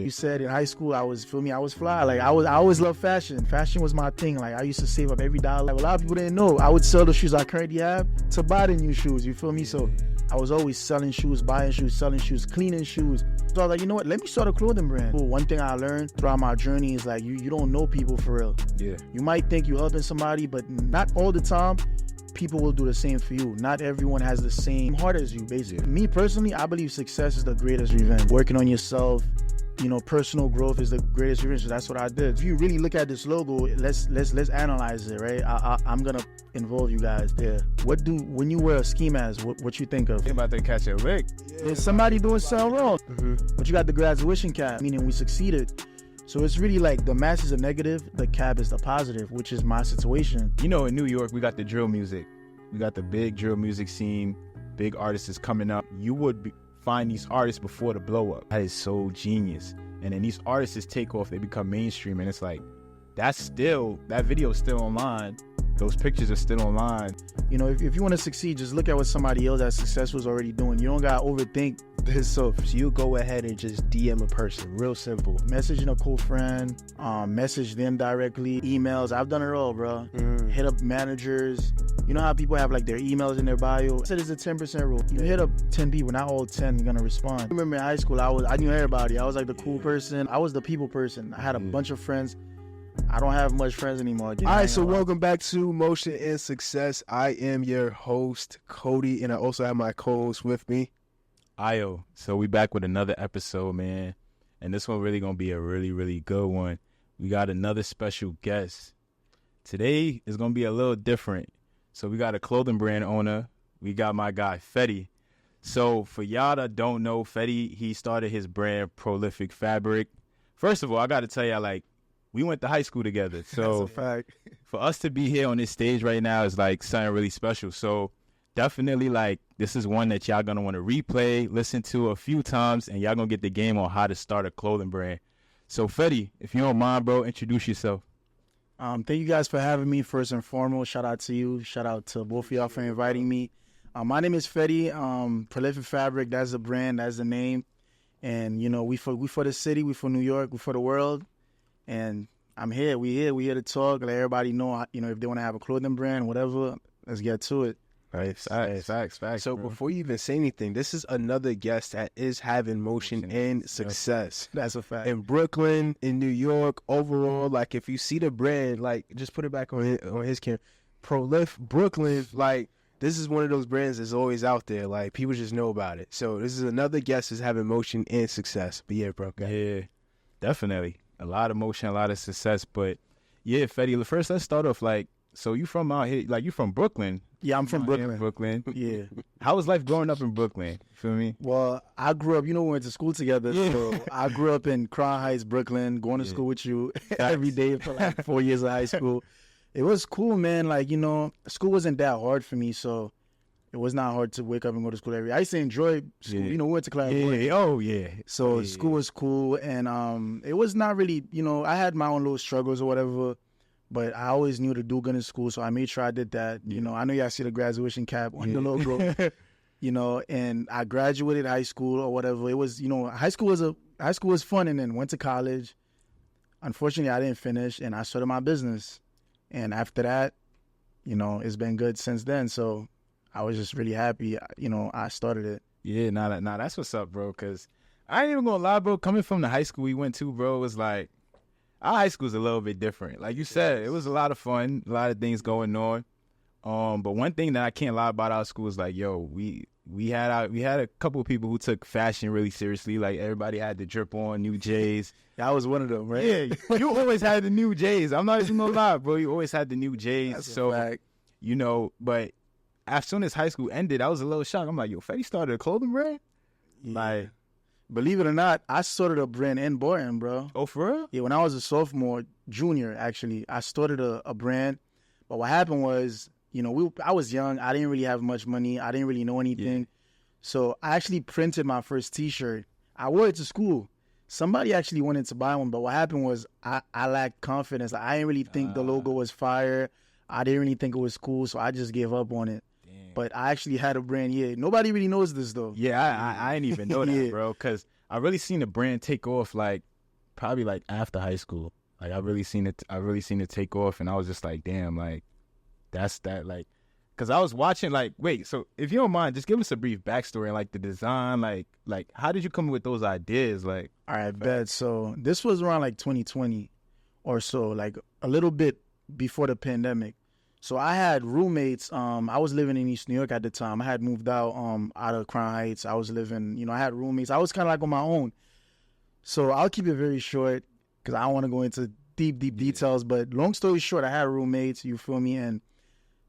You said in high school, I was fly. Like I always loved fashion. Fashion was my thing. Like I used to save up every dollar. Like, a lot of people didn't know. I would sell the shoes I currently have to buy the new shoes. You feel me? So I was always selling shoes, buying shoes, selling shoes, cleaning shoes. So I was like, you know what? Let me start a clothing brand. One thing I learned throughout my journey is like you don't know people for real. Yeah. You might think you're helping somebody, but not all the time. People will do the same for you. Not everyone has the same heart as you, basically. Me personally, I believe success is the greatest revenge. Working on yourself, personal growth is the greatest revenge. So that's what I did. If you really look at this logo, let's analyze it, right? I'm gonna involve you guys there. When you wear a ski mask, what you think of? You're about to catch a lick. There's somebody doing something wrong. But you got the graduation cap, meaning we succeeded. So it's really like the mask is a negative, the cap is the positive, which is my situation. In New York, we got the drill music. We got the big drill music scene. Big artists is coming up. You would find these artists before the blow up. That is so genius. And then these artists take off, they become mainstream. And it's like, that video is still online. Those pictures are still online. If you want to succeed, just look at what somebody else that's successful is already doing. You don't got to overthink this. So you go ahead and just DM a person, real simple. Messaging a cool friend, message them directly, emails. I've done it all, bro. Hit up managers. You know how people have like their emails in their bio? I said it's a 10% rule. You hit up 10 people, not all 10 are gonna respond. I remember in high school, I knew everybody. I was like the cool person. I was the people person. I had a bunch of friends. I don't have much friends anymore. All right, so welcome back to Motion and Success. I am your host, Cody, and I also have my co-host with me, Ayo. So we back with another episode, man. And this one really going to be a really, really good one. We got another special guest. Today is going to be a little different. So we got a clothing brand owner. We got my guy, Fedy. So for y'all that don't know, Fedy, he started his brand, Prolific Fabric. First of all, I got to tell y'all, we went to high school together. So that's a fact. For us to be here on this stage right now is something really special. So definitely this is one that y'all gonna want to replay, listen to a few times, and y'all gonna get the game on how to start a clothing brand. So Fedy, if you don't mind, bro, introduce yourself. Thank you guys for having me. First and foremost, shout out to you. Shout out to both of y'all for inviting me. My name is Fedy. Prolific Fabric, that's the brand, that's the name. And we for the city, we for New York, we for the world. And I'm here. We here to talk. Let everybody know, if they want to have a clothing brand, whatever, let's get to it. Right. Facts. So bro. Before you even say anything, this is another guest that is having motion and success. That's a fact. In Brooklyn, in New York, overall, if you see the brand, just put it back on his camera. Prolific Brooklyn, this is one of those brands that's always out there. People just know about it. So this is another guest that's having motion and success. But yeah, bro. Yeah, definitely. A lot of motion, a lot of success. But yeah, Fedy, first let's start off so you from out here, you from Brooklyn. Yeah, I'm from Brooklyn. Brooklyn. Yeah. How was life growing up in Brooklyn? You feel me? Well, I grew up, we went to school together. Yeah. So I grew up in Crown Heights, Brooklyn, going to school with you every day for 4 years of high school. It was cool, man. School wasn't that hard for me, so it was not hard to wake up and go to school every day. I used to enjoy school. Yeah. We went to class. Yeah. Oh, yeah. So school was cool, and it was not really, I had my own little struggles or whatever, but I always knew to do good in school, so I made sure I did that. I know y'all see the graduation cap on the logo, and I graduated high school or whatever. It was, high school was fun, and then went to college. Unfortunately, I didn't finish, and I started my business. And after that, it's been good since then, so I was just really happy, I started it. Yeah, nah, that's what's up, bro, because I ain't even gonna lie, bro, coming from the high school we went to, bro, it was our high school's a little bit different. Like you said, it was a lot of fun, a lot of things going on. But one thing that I can't lie about our school is we had a couple of people who took fashion really seriously. Everybody had the drip on, new J's. I was one of them, right? Yeah, you always had the new J's. I'm not even gonna lie, bro. You always had the new J's. That's so, a fact. But as soon as high school ended, I was a little shocked. I'm like, yo, Fedy started a clothing brand? Yeah. Believe it or not, I started a brand in Barton, bro. Oh, for real? Yeah, when I was a junior, actually, I started a brand. But what happened was, I was young. I didn't really have much money. I didn't really know anything. Yeah. So I actually printed my first T-shirt. I wore it to school. Somebody actually wanted to buy one, but what happened was I lacked confidence. I didn't really think the logo was fire. I didn't really think it was cool, so I just gave up on it. Damn. But I actually had a brand, Nobody really knows this, though. Yeah, I didn't even know that, bro, because I really seen the brand take off, probably like after high school. Like I really seen it take off, and I was just like, damn, like that's that, like, because I was watching, like, wait, so if you don't mind, just give us a brief backstory and like the design, like how did you come up with those ideas, like? All right, bet. So this was around like 2020 or so, like a little bit before the pandemic. So I had roommates. I was living in East New York at the time. I had moved out of Crown Heights. I was living, I had roommates. I was kind of like on my own. So I'll keep it very short because I don't want to go into deep details. But long story short, I had roommates, you feel me? And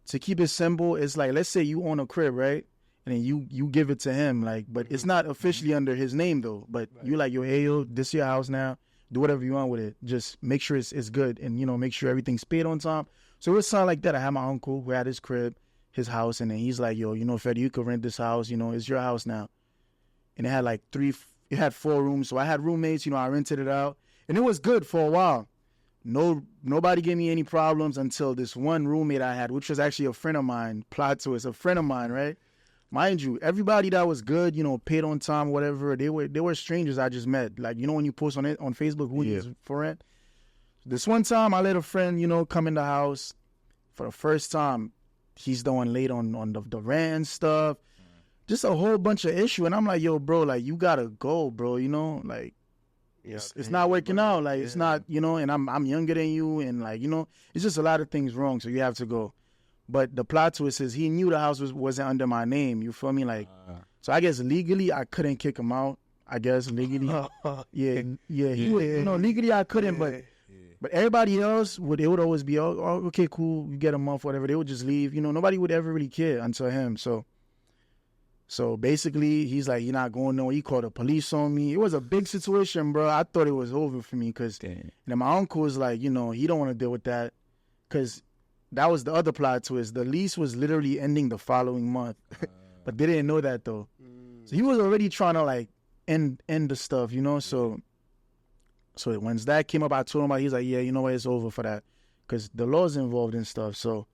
to keep it simple, it's like, let's say you own a crib, right? And then you give it to him, like, but it's not officially under his name though. But you like, yo, hey, yo, this your house now. Do whatever you want with it. Just make sure it's good, and make sure everything's paid on time. So it was something like that. I had my uncle who had his crib, his house, and then he's like, yo, Fedy, you could rent this house. It's your house now. And it had like it had 4 rooms. So I had roommates. I rented it out, and it was good for a while. Nobody gave me any problems until this one roommate I had, which was actually a friend of mine. Plot twist, a friend of mine, right? Mind you, everybody that was good, paid on time, whatever, they were strangers I just met. Like, when you post on Facebook who needs for rent. This one time I let a friend, come in the house for the first time. He's the one late on the rent and stuff. Just a whole bunch of issue. And I'm like, yo, bro, like, you gotta go, bro, like, it's not working out. Like, it's not, and I'm younger than you, and like, it's just a lot of things wrong, so you have to go. But the plot twist is he knew the house wasn't under my name. You feel me? Like, so I guess legally I couldn't kick him out. I guess legally, legally I couldn't. But everybody else they would always be, oh, okay, cool, you get a month, whatever. They would just leave. Nobody would ever really care until him. So basically, he's like, you're not going nowhere. He called the police on me. It was a big situation, bro. I thought it was over for me because then my uncle was like, he don't want to deal with that because. That was the other plot twist. The lease was literally ending the following month. But they didn't know that, though. So he was already trying to, like, end the stuff, So when that came up, I told him, he's like, yeah, you know what, it's over for that. Because the law's involved and stuff. So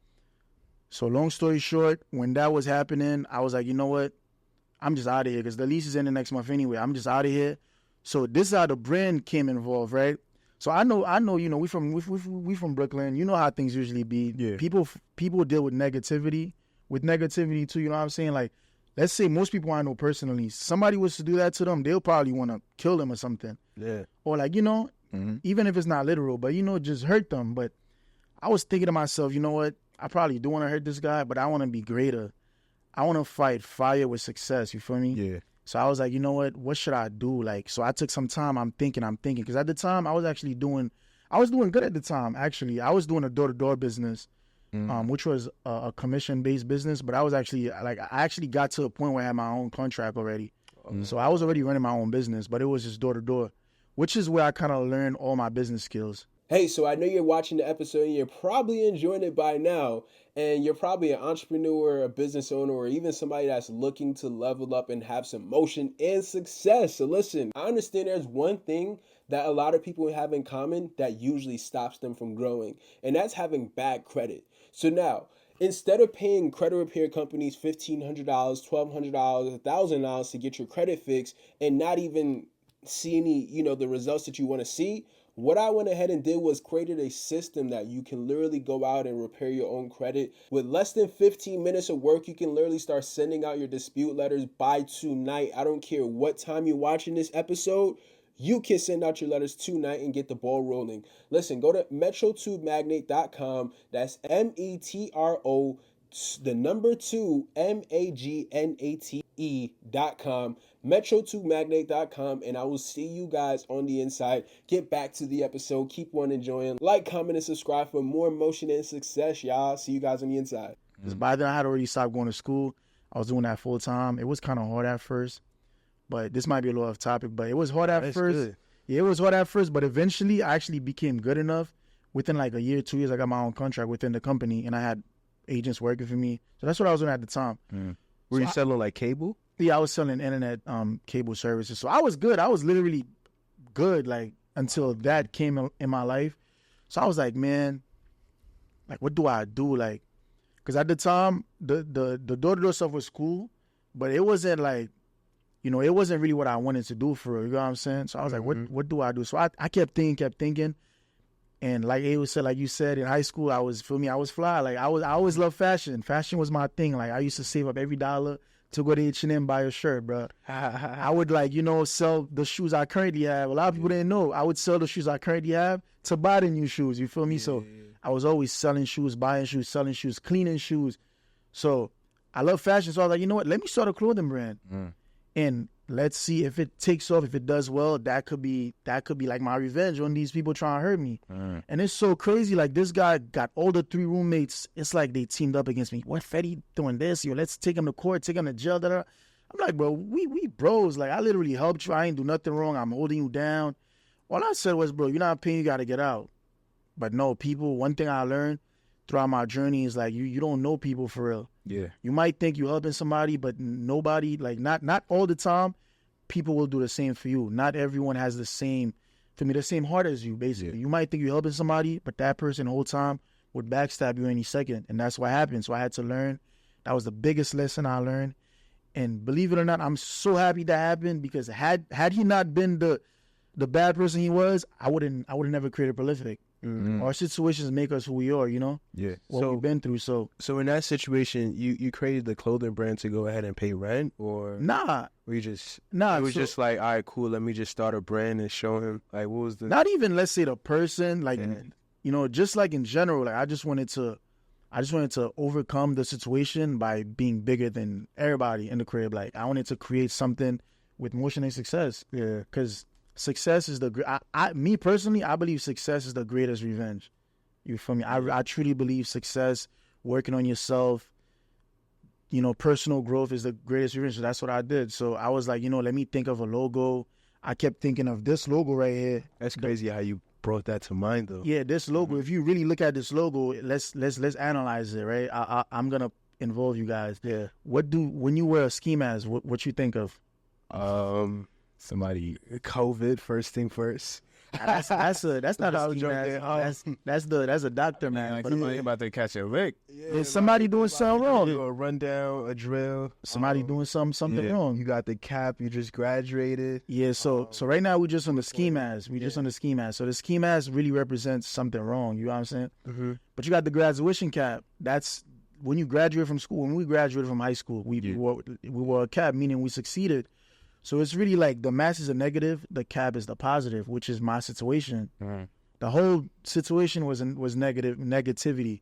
long story short, when that was happening, I was like, you know what? I'm just out of here because the lease is ending next month anyway. I'm just out of here. So this is how the brand came involved, right? So I know, we from Brooklyn. You know how things usually be. Yeah. People deal with negativity too. You know what I'm saying? Like, let's say most people I know personally, somebody was to do that to them, they'll probably want to kill them or something. Yeah. Or like, even if it's not literal, but just hurt them. But I was thinking to myself, you know what? I probably do want to hurt this guy, but I want to be greater. I want to fight fire with success. You feel me? Yeah. So I was like, you know what should I do? Like, so I took some time. I'm thinking. Because at the time, I was doing good at the time, actually. I was doing a door-to-door business, which was a commission-based business. But I was actually, I actually got to a point where I had my own contract already. So I was already running my own business, but it was just door-to-door, which is where I kind of learned all my business skills. Hey, so I know you're watching the episode and you're probably enjoying it by now, and you're probably an entrepreneur, a business owner, or even somebody that's looking to level up and have some motion and success. So listen, I understand there's one thing that a lot of people have in common that usually stops them from growing, and that's having bad credit. So now, instead of paying credit repair companies $1,500, $1,200, $1,000 to get your credit fixed and not even see any, the results that you want to see, what I went ahead and did was created a system that you can literally go out and repair your own credit. With less than 15 minutes of work, you can literally start sending out your dispute letters by tonight. I don't care what time you're watching this episode. You can send out your letters tonight and get the ball rolling. Listen, go to metrotubemagnate.com. That's METRO, the number 2, MAGNATE.com. metrotubemagnate.com, and I will see you guys on the inside. Get back to the episode. Keep on enjoying. Like, comment, and subscribe for more motion and success, y'all. See you guys on the inside. Because by then I had already stopped going to school. I was doing that full time. It was kind of hard at first, but this might be a little off topic, but it was hard at first. Good. Yeah, it was hard at first, but eventually I actually became good enough. Within like a year, 2 years, I got my own contract within the company, and I had agents working for me. So that's what I was doing at the time. Were you selling like cable? Yeah, I was selling internet cable services. So I was good. I was literally good, like, until that came in my life. So I was like, man, like, what do I do? Like, because at the time, the door-to-door stuff was cool, but it wasn't like, you know, it wasn't really what I wanted to do for real. You know what I'm saying? So I was like, what do I do? So I kept thinking. And like Ayo said, like you said, in high school, I was fly. Like I always loved fashion. Fashion was my thing. Like I used to save up every dollar to go to H&M, buy a shirt, bro. I would like, you know, sell the shoes I currently have. A lot of people didn't know. I would sell the shoes I currently have to buy the new shoes. You feel me? So I was always selling shoes, buying shoes, selling shoes, cleaning shoes. So I love fashion. So I was like, you know what? Let me start a clothing brand. And let's see if it takes off. If it does well, that could be like my revenge on these people trying to hurt me. And it's so crazy. Like this guy got all the 3 roommates. It's like they teamed up against me. What, Fedy doing this? Yo, let's take him to court, take him to jail. Da, da. I'm like, bro, we bros. Like I literally helped you. I ain't do nothing wrong. I'm holding you down. All I said was, bro, you're not paying. You got to get out. But no, people. One thing I learned throughout my journey is like you don't know people for real. Yeah. You might think you're helping somebody, but nobody, like not all the time, people will do the same for you. Not everyone has the same heart as you, basically. Yeah. You might think you're helping somebody, but that person the whole time would backstab you any second. And that's what happened. So I had to learn. That was the biggest lesson I learned. And believe it or not, I'm so happy that happened because had he not been the bad person he was, I would have never created Prolific. Our situations make us who we are, you know? Yeah. What we've been through. So in that situation, you created the clothing brand to go ahead and pay rent, or nah. Were you just nah? It was just like, all right, cool. Let me just start a brand and show him. Like, what was the? Not even, let's say, the person. Like, you know, just like in general. Like, I just wanted to overcome the situation by being bigger than everybody in the crib. Like, I wanted to create something with motion and success. Yeah, because success is me personally, I believe success is the greatest revenge. You feel me? I truly believe success, working on yourself, you know, personal growth is the greatest revenge. So that's what I did. So I was like, you know, let me think of a logo. I kept thinking of this logo right here. That's crazy how you brought that to mind, though. Yeah, this logo. If you really look at this logo, let's analyze it, right? I'm gonna involve you guys. Yeah. When you wear a ski mask, what you think of? Somebody COVID, first thing first. That's not a ski mask. That's a doctor, man. Like somebody about to catch a lick. Is somebody doing something wrong? A rundown, a drill. Somebody doing something wrong. You got the cap. You just graduated. Yeah. So right now we're just on the ski mask. Just on the ski mask. So the ski mask really represents something wrong. You know what I'm saying? Mm-hmm. But you got the graduation cap. That's when you graduate from school. When we graduated from high school, we wore a cap, meaning we succeeded. So it's really like the mask is a negative, the cap is the positive, which is my situation. Mm-hmm. The whole situation was negativity,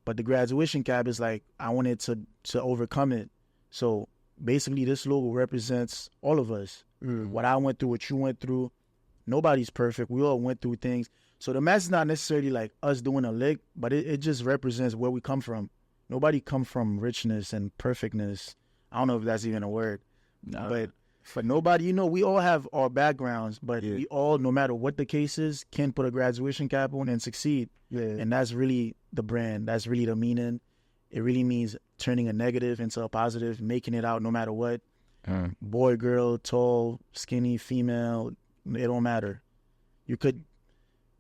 but the graduation cap is like I wanted to overcome it. So basically, this logo represents all of us. Mm-hmm. What I went through, what you went through. Nobody's perfect. We all went through things. So the mask is not necessarily like us doing a lick, but it just represents where we come from. Nobody come from richness and perfectness. I don't know if that's even a word, but nobody, you know, we all have our backgrounds, but we all, no matter what the case is, can put a graduation cap on and succeed. Yeah. And that's really the brand. That's really the meaning. It really means turning a negative into a positive, making it out no matter what. Boy, girl, tall, skinny, female, it don't matter.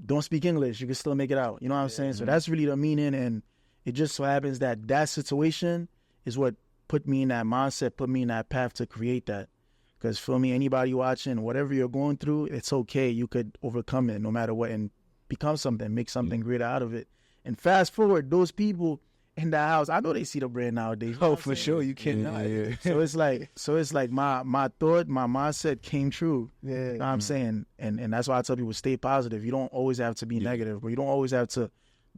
Don't speak English, you can still make it out. You know what I'm saying? So that's really the meaning, and it just so happens that situation is what put me in that mindset, put me in that path to create that. Because for me, anybody watching, whatever you're going through, it's okay. You could overcome it no matter what and become something, make something great out of it. And fast forward, those people in the house, I know they see the brand nowadays. Oh, for sure. You cannot. Yeah. So it's like my thought, my mindset came true. Yeah. You know what I'm saying? And that's why I tell people, stay positive. You don't always have to be negative, but you don't always have to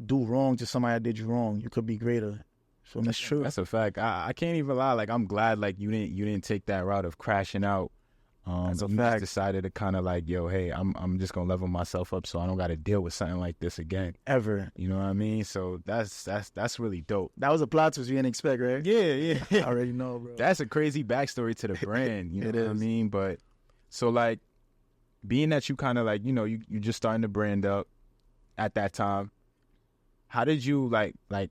do wrong to somebody that did you wrong. You could be greater. So that's true. That's a fact. I can't even lie. Like, I'm glad like you didn't take that route of crashing out. That's a you fact. Just decided to kind of like, yo, hey, I'm just gonna level myself up so I don't got to deal with something like this again ever. You know what I mean? So that's really dope. That was a plot twist you didn't expect, right? Yeah. I already know, bro. That's a crazy backstory to the brand. You know what I mean? But so like, being that you kind of like, you know, you just starting the brand up at that time. How did you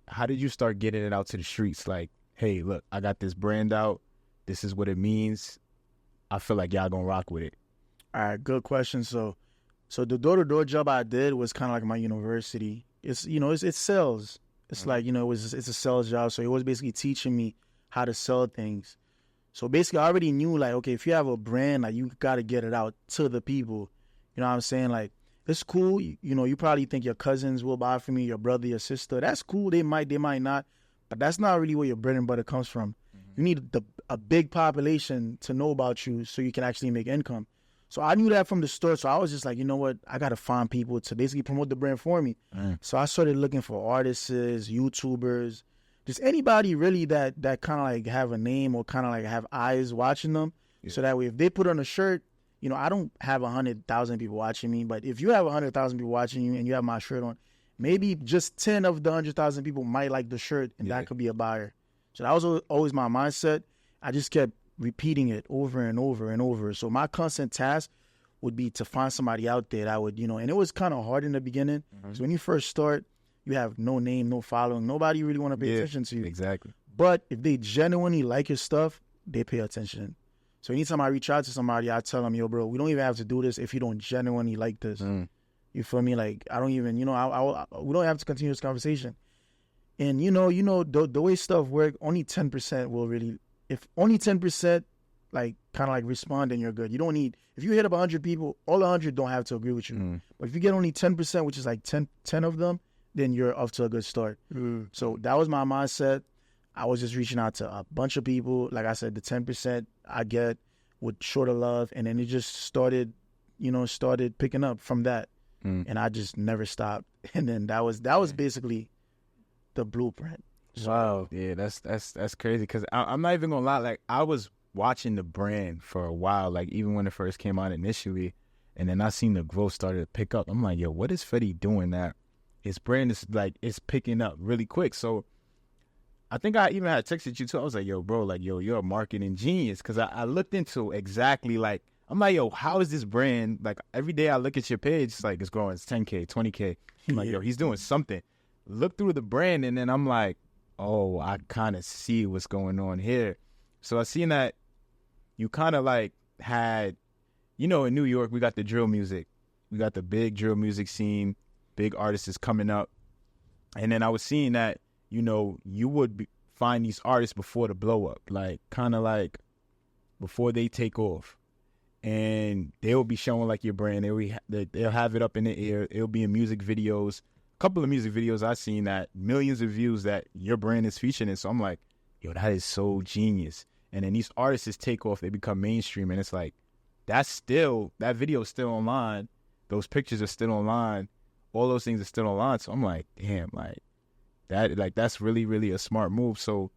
how did you start getting it out to the streets? Like, hey, look, I got this brand out. This is what it means. I feel like y'all gonna rock with it. All right, good question. So the door-to-door job I did was kind of like my university. It's, you know, it's sales. It's like, you know, it's a sales job. So it was basically teaching me how to sell things. So basically, I already knew, like, okay, if you have a brand, like, you got to get it out to the people. You know what I'm saying? Like, it's cool. You know, you probably think your cousins will buy from you, your brother, your sister. That's cool. They might not. But that's not really where your bread and butter comes from. You need a big population to know about you so you can actually make income. So I knew that from the start. So I was just like, you know what? I got to find people to basically promote the brand for me. So I started looking for artists, YouTubers, just anybody really that kind of like have a name or kind of like have eyes watching them. Yeah. So that way, if they put on a shirt, you know, I don't have 100,000 people watching me, but if you have 100,000 people watching you and you have my shirt on, maybe just 10 of the 100,000 people might like the shirt, and that could be a buyer. So that was always my mindset. I just kept repeating it over and over and over. So my constant task would be to find somebody out there that would, you know, and it was kind of hard in the beginning. So when you first start, you have no name, no following. Nobody really want to pay attention to you. Exactly. But if they genuinely like your stuff, they pay attention. So anytime I reach out to somebody, I tell them, yo, bro, we don't even have to do this if you don't genuinely like this. You feel me? Like, I don't even, you know, we don't have to continue this conversation. And, you know, the way stuff work, only 10% will really, if only 10%, like, kind of like respond, then you're good. You don't need, if you hit up 100 people, all 100 don't have to agree with you. But if you get only 10%, which is like 10 of them, then you're off to a good start. So that was my mindset. I was just reaching out to a bunch of people. Like I said, the 10% I get would show the love. And then it just started picking up from that. And I just never stopped. And then that was basically the blueprint. So, wow. Yeah, that's crazy. Because I'm not even going to lie. Like, I was watching the brand for a while, like, even when it first came out initially. And then I seen the growth started to pick up. I'm like, yo, what is Fedy doing that his brand is, like, it's picking up really quick? So I think I even had texted you, too. I was like, yo, bro, like, yo, you're a marketing genius. Because I looked into exactly, like, I'm like, yo, how is this brand? Like, every day I look at your page, it's like, it's growing. It's 10K, 20K. I'm like, yo, he's doing something. Look through the brand, and then I'm like, oh, I kind of see what's going on here. So I seen that you kind of, like, had, you know, in New York, we got the drill music. We got the big drill music scene, big artists is coming up. And then I was seeing that, you know, you would find these artists before the blow up, like, kind of like before they take off. And they'll be showing, like, your brand. They'll have it up in the air. It'll be in music videos. A couple of music videos I've seen that millions of views that your brand is featured in. So I'm like, yo, that is so genius. And then these artists take off. They become mainstream. And it's like, that video is still online. Those pictures are still online. All those things are still online. So I'm like, damn, like, that's really, really a smart move. So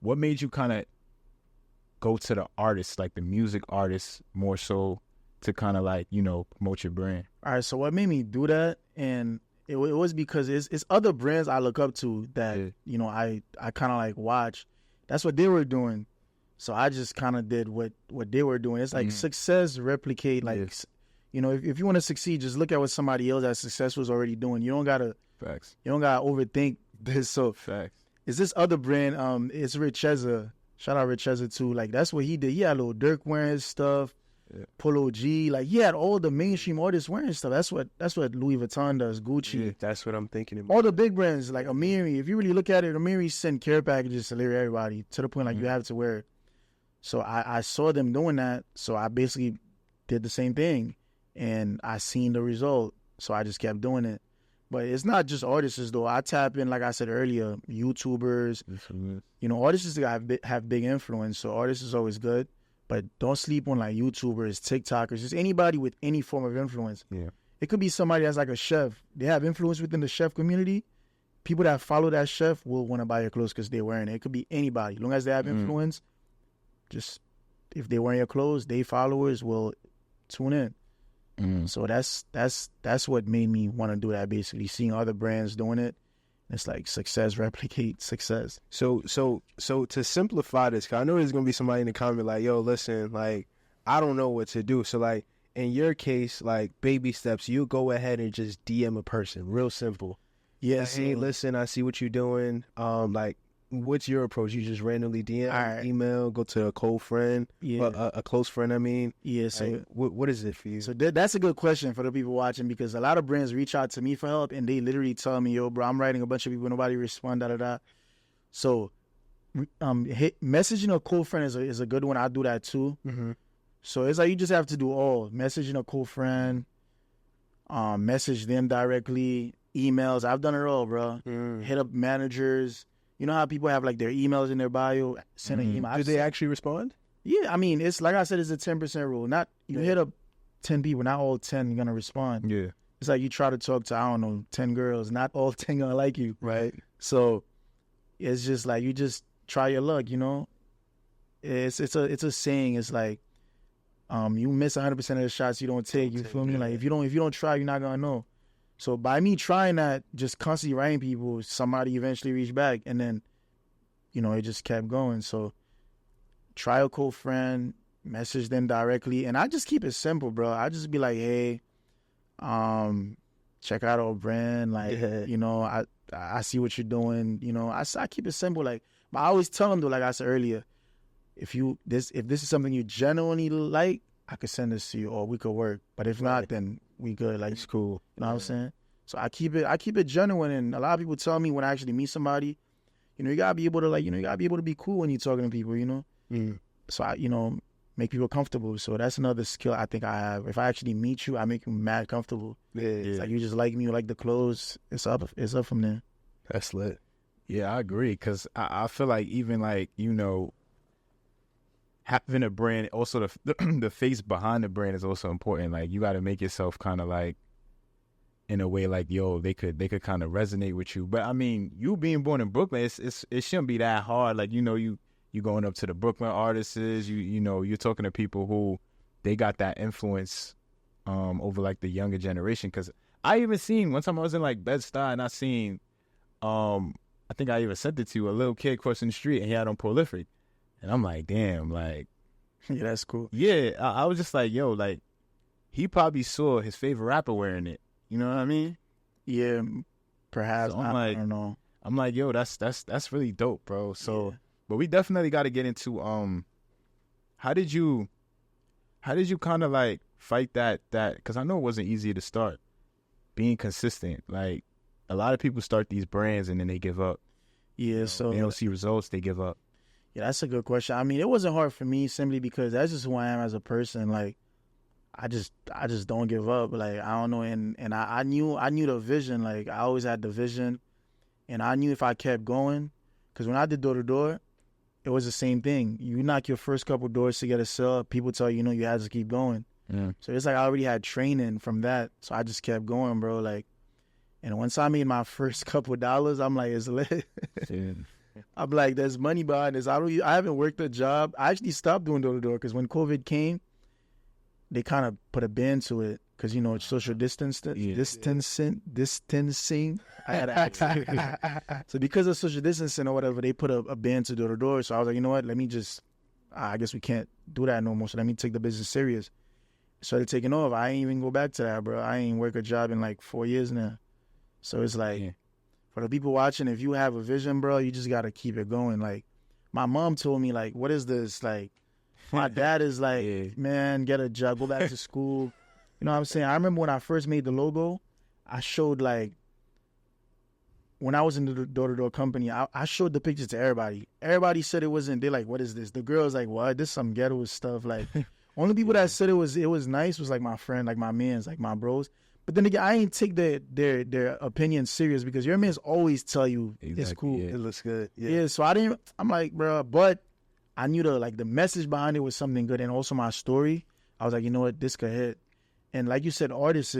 what made you kind of go to the artists, like the music artists, more so to kind of, like, you know, promote your brand? All right, so what made me do that, and it was because it's other brands I look up to that, you know, I kind of like watch. That's what they were doing. So I just kind of did what they were doing. It's like success replicate, like, you know, if you want to succeed, just look at what somebody else that's successful is already doing. You don't gotta overthink this. So it's this other brand, it's Richeza. Shout out Richeza too. Like, that's what he did. He had a little Dirk wearing his stuff, Polo G. Like, he had all the mainstream artists wearing stuff. That's what Louis Vuitton does, Gucci. Yeah, that's what I'm thinking about. All the big brands, like Amiri. If you really look at it, Amiri send care packages to literally everybody to the point, like, you have to wear it. So I saw them doing that. So I basically did the same thing. And I seen the result. So I just kept doing it. But it's not just artists, though. I tap in, like I said earlier, YouTubers. You know, artists have big influence, so artists is always good. But don't sleep on, like, YouTubers, TikTokers, just anybody with any form of influence. Yeah, it could be somebody that's like a chef. They have influence within the chef community. People that follow that chef will want to buy your clothes because they're wearing it. It could be anybody. As long as they have influence, just if they're wearing your clothes, they followers will tune in. So that's what made me want to do that, basically, seeing other brands doing it. It's like success replicate success. So to simplify this, 'cause I know there's going to be somebody in the comment like, yo, listen, like, I don't know what to do. So, like, in your case, like, baby steps, you go ahead and just DM a person, real simple. Yes. Like, hey, listen, I see what you're doing. Like, what's your approach? You just randomly DM, email, go to a cold friend, a close friend, I mean. Yeah, so like, what is it for you? So that's a good question for the people watching, because a lot of brands reach out to me for help, and they literally tell me, yo, bro, I'm writing a bunch of people, nobody respond, da-da-da. So messaging a cool friend is a good one. I do that too. Mm-hmm. So it's like you just have to do all messaging a cool friend, message them directly, emails. I've done it all, bro. Hit up managers. You know how people have like their emails in their bio. Send an email. Do they actually respond? Yeah, I mean, it's like I said, it's a 10% rule. Not you hit up 10 people, not all 10 gonna respond. Yeah. It's like you try to talk to, I don't know, 10 girls, not all 10 gonna like you. Right. So it's just like you just try your luck, you know. It's a saying. It's like you miss 100% of the shots you don't take. You feel me? Like if you don't try, you're not gonna know. So by me trying that, just constantly writing people, somebody eventually reached back, and then you know it just kept going. So try a cool friend, message them directly, and I just keep it simple, bro. I just be like, hey, check out our brand, like you know, I see what you're doing, you know. I keep it simple, like, but I always tell them though, like I said earlier, if this is something you genuinely like, I could send this to you, or we could work. But if not, then we good. Like it's cool. You know what I'm saying? So I keep it genuine, and a lot of people tell me when I actually meet somebody, you know, you gotta be able to be cool when you're talking to people, you know. So I, you know, make people comfortable. So that's another skill I think I have. If I actually meet you, I make you mad comfortable. It's like you just like me, you like the clothes. It's up from there. That's lit. Yeah, I agree. Cause I feel like even like, you know, having a brand, also the face behind the brand is also important. Like you got to make yourself kind of like, in a way like, yo, they could kind of resonate with you. But I mean, you being born in Brooklyn, it shouldn't be that hard. Like, you know, you going up to the Brooklyn artists, you know, you're talking to people who they got that influence over like the younger generation. Cause I even seen one time I was in like Bed-Stuy and I seen, I think I even sent it to you, a little kid crossing the street and he had on Prolific. And I'm like, damn, like. Yeah, that's cool. Yeah, I was just like, yo, like, he probably saw his favorite rapper wearing it. You know what I mean? Yeah, perhaps. So I don't know. I'm like, yo, that's really dope, bro. So, but we definitely got to get into how did you kind of like fight that? Because I know it wasn't easy to start. Being consistent, like a lot of people start these brands and then they give up. Yeah, so they don't see results, they give up. Yeah, that's a good question. I mean, it wasn't hard for me simply because that's just who I am as a person. Like, I just don't give up. Like, I don't know, and I knew the vision. Like, I always had the vision, and I knew if I kept going, because when I did door to door, it was the same thing. You knock your first couple doors to get a sale, people tell you, you know, you have to keep going. Yeah. So it's like I already had training from that, so I just kept going, bro. Like, and once I made my first couple dollars, I'm like, it's lit. Yeah. I'm like, there's money behind this. I haven't worked a job. I actually stopped doing door to door because when COVID came, they kind of put a ban to it because, you know, it's social distancing. I had an accent. So because of social distancing or whatever, they put a ban to door to door. So I was like, you know what? Let me just, I guess we can't do that no more. So let me take the business serious. Started taking off. I ain't even go back to that, bro. I ain't work a job in like 4 years now. So it's like, for the people watching, if you have a vision, bro, you just got to keep it going. Like, my mom told me, like, what is this? Like, my dad is like, man, get a job, go back to school. You know what I'm saying? I remember when I first made the logo, I showed, like, when I was in the door-to-door company, I showed the pictures to everybody. Everybody said it wasn't, they're like, what is this? The girls like, what? This is some ghetto stuff. Like, only people that said it was nice was, like, my friend, like, my mans, like, my bros. But then again, I ain't take their opinion serious because your mans always tell you it's cool. It looks good. Yeah, so I'm like, bro, but I knew the message behind it was something good, and also my story. I was like, you know what, this could hit. And like you said, artists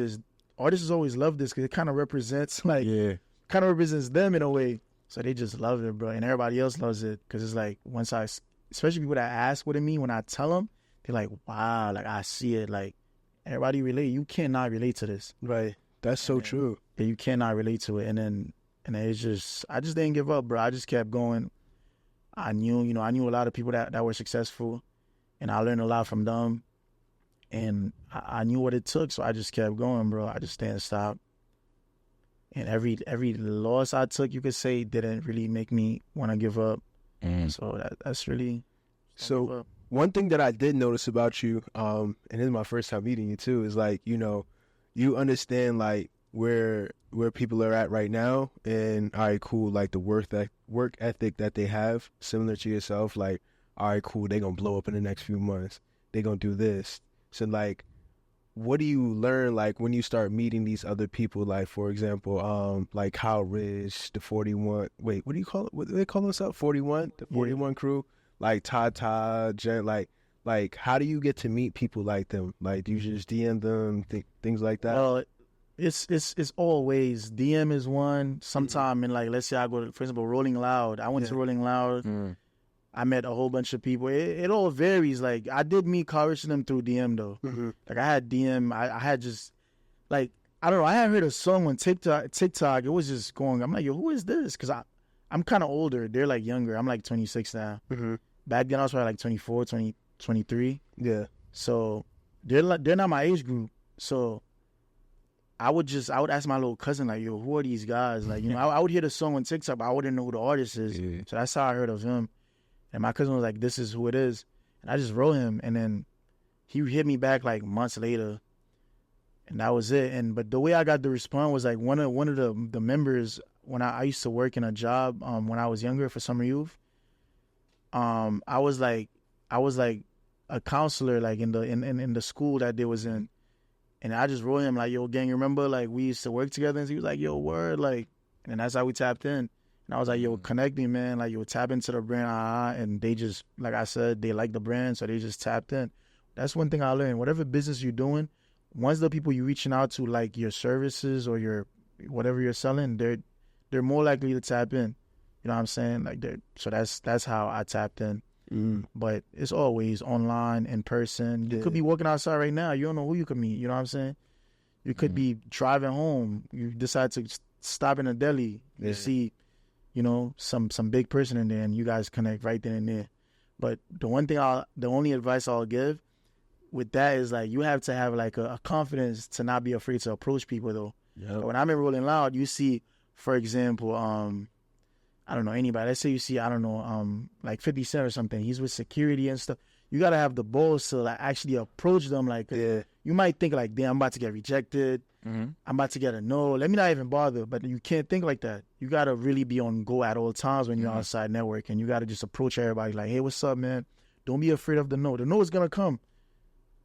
always love this because it kind of represents them in a way. So they just love it, bro, and everybody else loves it because it's like especially people that ask what it mean when I tell them, they're like, wow, like I see it, like everybody relate. You cannot relate to this, right? That's so true. Yeah, you cannot relate to it, and then it's just I just didn't give up, bro. I just kept going. I knew a lot of people that were successful, and I learned a lot from them. And I knew what it took, so I just kept going, bro. I just didn't stop. And every loss I took, you could say, didn't really make me want to give up. So that's really. So one thing that I did notice about you, and this is my first time meeting you too, is like, you know, you understand like where people are at right now, and all right, cool, like the work ethic that they have, similar to yourself, like, all right, cool, they gonna blow up in the next few months. They gonna do this. So like, what do you learn like when you start meeting these other people? Like, for example, like Kyle Ridge, the 41. Wait, what do you call it? What do they call themselves? 41, the 41 crew. Like Tata, Jen. Like, how do you get to meet people like them? Like, do you just DM them, things like that? Well, it's always DM is one. Sometime in like, let's say I go to, for example, Rolling Loud. I went to Rolling Loud. I met a whole bunch of people. It all varies. Like, I did meet college them through DM though. Like, I had DM. I had just like, I don't know. I had heard a song on TikTok. It was just going. I'm like, yo, who is this? Because I'm kind of older. They're like younger. I'm like 26 now. Back then I was probably like 24, 23. Yeah. So they're not my age group. So I would ask my little cousin, like, yo, who are these guys? Like, you know, I would hear the song on TikTok, but I wouldn't know who the artist is. Yeah. So that's how I heard of him. And my cousin was like, this is who it is. And I just wrote him. And then he hit me back like months later. And that was it. But the way I got the response was like one of the members, when I used to work in a job when I was younger for summer youth, I was like a counselor like in the school that they was in. And I just wrote him like, yo, gang, you remember like we used to work together? And he was like, yo, word, like, and that's how we tapped in. And I was like, yo, connect me, man. Like, yo, tap into the brand. And they just, like I said, they like the brand, so they just tapped in. That's one thing I learned. Whatever business you're doing, once the people you're reaching out to, like your services or your whatever you're selling, they're more likely to tap in. You know what I'm saying? Like, so that's how I tapped in. But it's always online, in person. You could be walking outside right now. You don't know who you could meet. You know what I'm saying? You could be driving home. You decide to stop in a deli. You see, you know, some big person in there, and you guys connect right then and there. But the only advice I'll give with that is like you have to have like a confidence to not be afraid to approach people though. Yep. When I'm in Rolling Loud, you see, for example, I don't know anybody. Let's say you see, I don't know, like 50 Cent or something. He's with security and stuff. You gotta have the balls to like actually approach them. Like, you might think like, damn, I'm about to get rejected. I'm about to get a no. Let me not even bother. But you can't think like that. You gotta really be on go at all times when you're outside networking. You gotta just approach everybody like, hey, what's up, man? Don't be afraid of the no. The no is gonna come,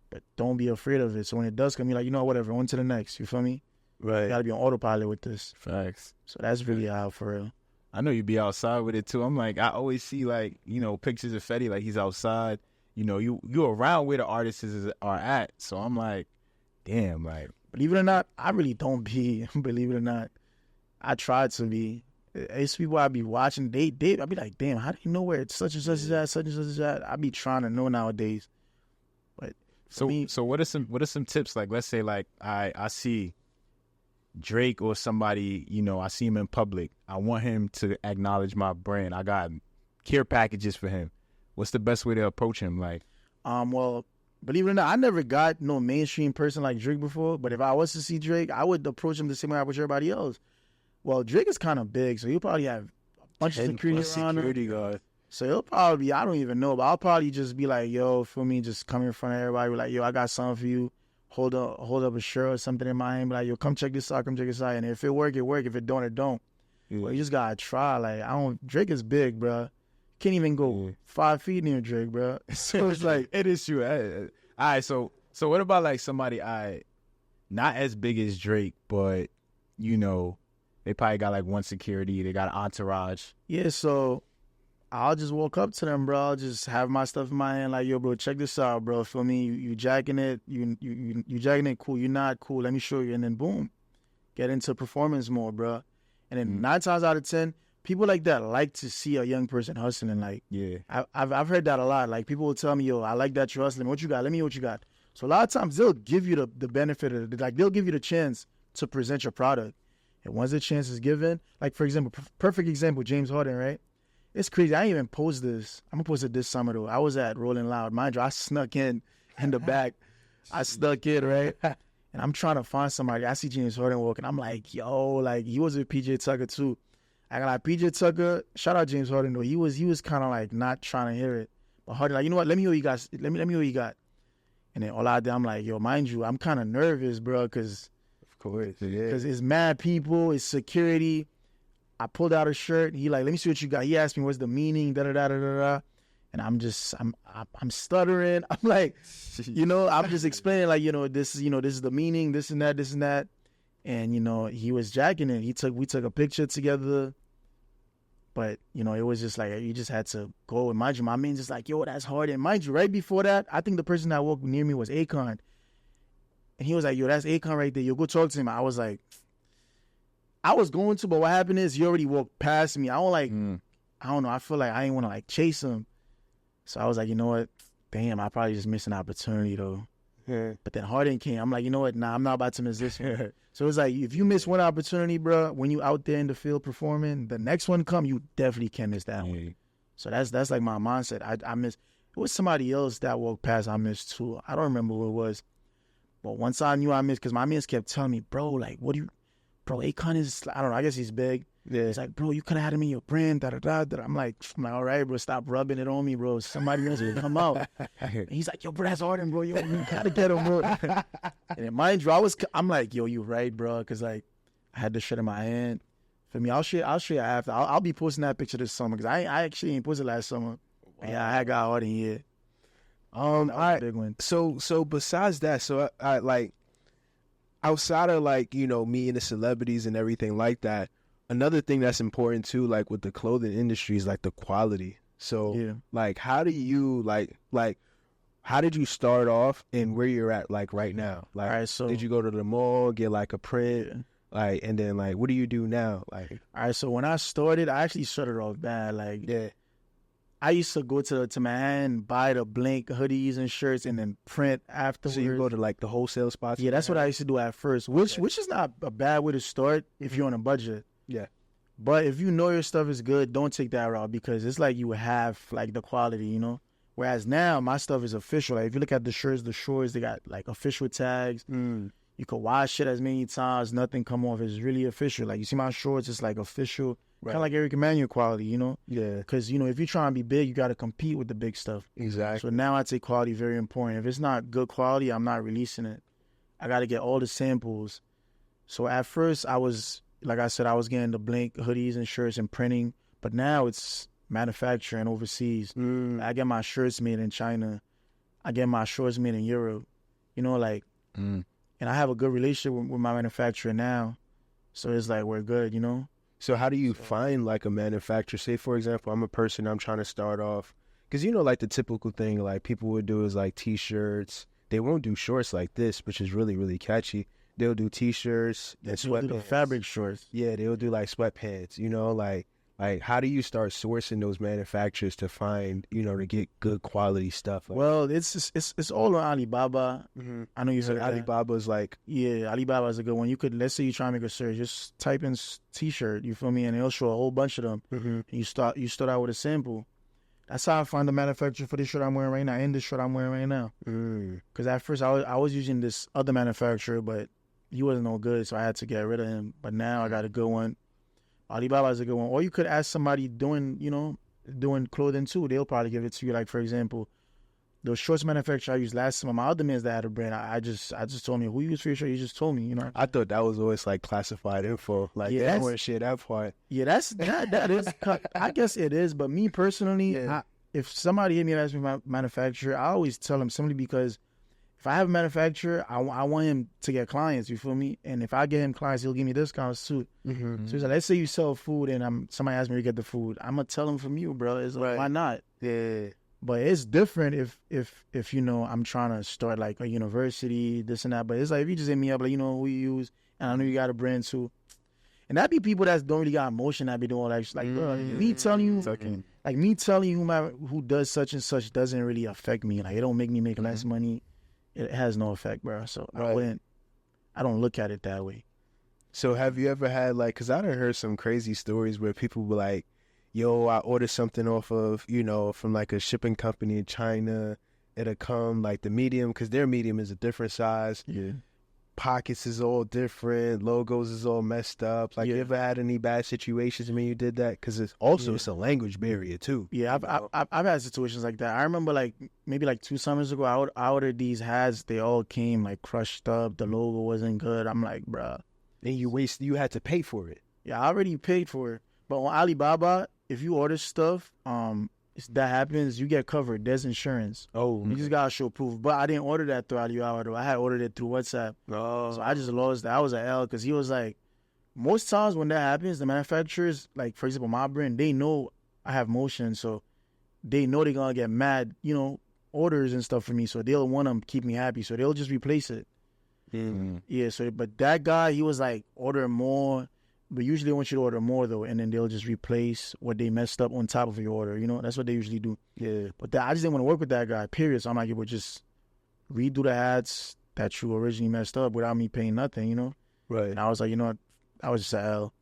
but don't be afraid of it. So when it does come, you're like, you know, whatever. On to the next. You feel me? Right. You gotta be on autopilot with this. Facts. So that's really how, for real. I know you be outside with it too. I'm like, I always see like, you know, pictures of Fedy, like he's outside. You know, you around where the artists are at. So I'm like, damn, like. Believe it or not, I really don't be. Believe it or not, I tried to be. It's people I be watching. They I be like, damn, how do you know where it's such and such is at, such and such is at? I be trying to know nowadays. But so what are some tips? Like, let's say like I see Drake or somebody, you know, I see him in public. I want him to acknowledge my brand. I got care packages for him. What's the best way to approach him? Like, well, believe it or not, I never got no mainstream person like Drake before. But if I was to see Drake, I would approach him the same way I approach everybody else. Well, Drake is kind of big, so he'll probably have a bunch of security guard. So he'll probably, I don't even know, but I'll probably just be like, yo, for me, just come in front of everybody, be like, yo, I got something for you. Hold up a shirt or something in my hand, be like, yo, come check this out, And if it work, it work. If it don't, it don't. Well, you just gotta try. Like, Drake is big, bro. Can't even go 5 feet near Drake, bro. So it's like, it is true. All right, so what about like somebody not as big as Drake, but you know, they probably got like one security, they got an entourage. Yeah, so I'll just walk up to them, bro. I'll just have my stuff in my hand, like, yo, bro, check this out, bro. Feel me? You jacking it? You jacking it? Cool. You not cool? Let me show you. And then boom, get into performance mode, bro. And then 9 times out of 10, people like that like to see a young person hustling. Like, I've heard that a lot. Like, people will tell me, yo, I like that you're hustling. What you got? Let me hear what you got. So a lot of times they'll give you the benefit of it. Like, they'll give you the chance to present your product. And once the chance is given, like, for example, perfect example, James Harden, right? It's crazy. I didn't even post this. I'm going to post it this summer, though. I was at Rolling Loud. Mind you, I snuck in the back. I snuck in, right? And I'm trying to find somebody. I see James Harden walking. I'm like, yo, like, he was with PJ Tucker, too. I got like PJ Tucker. Shout out James Harden, though. He was kind of like not trying to hear it. But Harden, like, you know what? Let me hear what you got. Let me hear what you got. And then all I did, I'm like, yo, mind you, I'm kind of nervous, bro, because course, yeah. Because it's mad people, it's security. I pulled out a shirt. He like, let me see what you got. He asked me what's the meaning, da da da da da da. And I'm stuttering. I'm like, I'm just explaining like, this is the meaning, this and that. And he was jacking it. We took a picture together. But it was just like you just had to go. And mind you, my man's just like, yo, that's hard. And mind you, right before that, I think the person that walked near me was Akon. And he was like, yo, that's Akon right there. Yo, go talk to him. I was like, I was going to, but what happened is he already walked past me. I don't know. I feel like I didn't want to like chase him. So I was like, you know what? Damn, I probably just missed an opportunity though. Yeah. But then Harden came. I'm like, you know what? Nah, I'm not about to miss this one. So it's like, if you miss one opportunity, bro, when you out there in the field performing, the next one come, you definitely can't miss that one. So that's like my mindset. I missed. It was somebody else that walked past I missed too. I don't remember who it was. But once I knew I missed, because my mans kept telling me, bro, like, bro, Akon is, I don't know, I guess he's big. Yeah. He's like, bro, you could have had him in your brand, da-da-da. I'm like, all right, bro, stop rubbing it on me, bro. Somebody else will come out. And he's like, yo, bro, that's Harden, bro. Yo, you gotta get him, bro. And then mind you, I'm like, yo, you right, bro, because, like, I had the shit in my hand. For me, I'll share after. I'll be posting that picture this summer, because I actually ain't posted last summer. Wow. Yeah, I got Harden here. All right. Big one. So besides that, so I like, outside of like, meeting the celebrities and everything like that, another thing that's important too, like with the clothing industry, is like the quality. So like, how do you like how did you start off and where you're at like right now? Like, all right, so did you go to the mall, get like a print, like, and then like, what do you do now? Like, all right, so when I started, I actually started off bad. Like, I used to go to Manhattan, buy the blank hoodies and shirts, and then print afterwards. So you go to like the wholesale spots? Yeah, that's what I used to do at first, which is not a bad way to start if you're on a budget. Yeah. But if you know your stuff is good, don't take that route, because it's like you have like the quality, Whereas now my stuff is official. Like if you look at the shirts, the shorts, they got like official tags. You could wash it as many times, nothing come off. It's really official. Like you see my shorts, it's like official. Right. Kind of like Eric Emanuel quality, Yeah. Because, if you're trying to be big, you got to compete with the big stuff. Exactly. So now I take quality very important. If it's not good quality, I'm not releasing it. I got to get all the samples. So at first, like I said, I was getting the blank hoodies and shirts and printing. But now it's manufacturing overseas. I get my shirts made in China. I get my shorts made in Europe. And I have a good relationship with my manufacturer now. So it's like, we're good, So how do you find like a manufacturer? Say, for example, I'm a person, I'm trying to start off. Because, like the typical thing like people would do is like T-shirts. They won't do shorts like this, which is really, really catchy. They'll do T-shirts and sweatpants. Do the fabric shorts. Yeah, they'll do like sweatpants, like how do you start sourcing those manufacturers to find, to get good quality stuff? Like, well, it's all on Alibaba. I know you heard Alibaba's like... Yeah, Alibaba's a good one. You could, let's say you try to make a search, just type in T-shirt, you feel me? And it'll show a whole bunch of them. And you start out with a sample. That's how I find the manufacturer for this shirt I'm wearing right now and this shirt I'm wearing right now. Because at first I was using this other manufacturer, but he wasn't no good, so I had to get rid of him. But now I got a good one. Alibaba is a good one. Or you could ask somebody doing clothing too. They'll probably give it to you. Like, for example, the shorts manufacturer I used last summer, my other man's that had a brand, I just told me, who you use for your shirt? You just told me, I thought that was always like classified info. Like, yeah, that's where shit that part. Yeah, that is, I guess it is. But me personally, if somebody hit me and asked me my manufacturer, I always tell them simply because if I have a manufacturer, I want him to get clients, you feel me? And if I get him clients, he'll give me discounts too. So he's like, let's say you sell food and somebody asks me to get the food. I'm going to tell him from you, bro. It's like, why not? Yeah. But it's different if I'm trying to start like a university, this and that. But it's like, if you just hit me up, like, who you use, and I know you got a brand too. And that be people that don't really got emotion that be doing all that shit. Like, bro, me telling you who does such and such doesn't really affect me. Like, it don't make me make less money. It has no effect, bro. So I don't look at it that way. So have you ever had like, because I done heard some crazy stories where people were like, yo, I ordered something off of, from like a shipping company in China. It'll come like the medium, because their medium is a different size. Yeah. pockets is all different, logos is all messed up. Like, you ever had any bad situations when you did that? Because it's a language barrier too. Yeah, I've had situations like that. I remember like maybe like 2 summers ago, I ordered these hats. They all came like crushed up. The logo wasn't good. I'm like, bruh. And you had to pay for it. Yeah, I already paid for it. But on Alibaba, if you order stuff, that happens, you get covered. There's insurance. Oh, you just gotta show proof. But I didn't order that through Alibaba though. I had ordered it through WhatsApp. So I just lost that. I was an L because he was like, most times when that happens, the manufacturers, like for example, my brand, they know I have motion, so they know they're gonna get mad, orders and stuff for me. So they'll want to keep me happy, so they'll just replace it. Mm-hmm. Yeah. So, but that guy, he was like, order more. But usually they want you to order more, though, and then they'll just replace what they messed up on top of your order. That's what they usually do. Yeah. But I just didn't want to work with that guy, period. So I'm like, it would just redo the hats that you originally messed up without me paying nothing, Right. And I was like, what? I was just an L.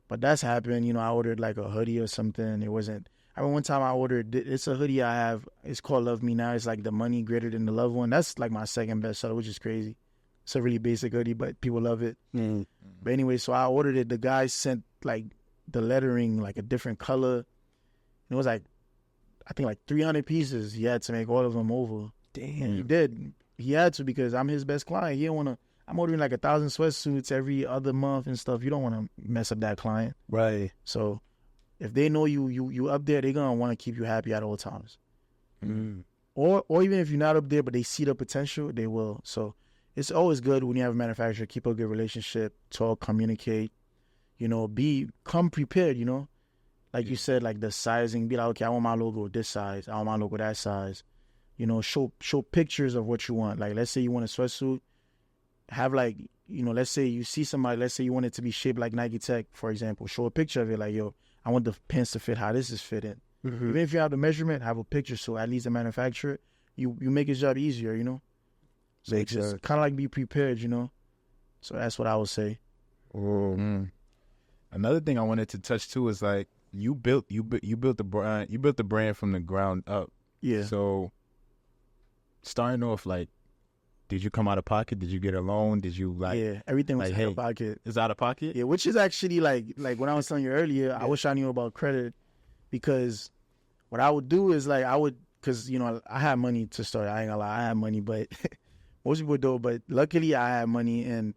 But that's happened. I ordered like a hoodie or something. It wasn't. I remember one time I ordered, it's a hoodie I have. It's called Love Me Now. It's like the money greater than the love one. That's like my second best seller, which is crazy. It's a really basic hoodie, but people love it. Mm. But anyway, so I ordered it. The guy sent like the lettering, like a different color. And it was like, I think like 300 pieces. He had to make all of them over. Damn. And he did. He had to because I'm his best client. He didn't want to. I'm ordering like 1,000 sweatsuits every other month and stuff. You don't want to mess up that client. Right. So if they know you up there, they're gonna want to keep you happy at all times. Mm. Or even if you're not up there, but they see the potential, they will. So it's always good when you have a manufacturer, keep a good relationship, talk, communicate, come prepared, Like you said, like the sizing, be like, okay, I want my logo this size, I want my logo that size. Show pictures of what you want. Like, let's say you want a sweatsuit, have like, let's say you see somebody, let's say you want it to be shaped like Nike Tech, for example. Show a picture of it, like, yo, I want the pants to fit how this is fitting. Mm-hmm. Even if you have the measurement, have a picture so at least the manufacturer, you make his job easier, So Makes just sense. kind of like be prepared, So that's what I would say. Another thing I wanted to touch too is like you built the brand from the ground up. Yeah. So starting off, like, did you come out of pocket? Did you get a loan? Did you yeah, everything was like, out of pocket. It's out of pocket? Yeah, which is actually like when I was telling you earlier, I wish I knew about credit because what I would do is like because I had money to start. I ain't gonna lie, I had money, but most people don't. But luckily, I had money, and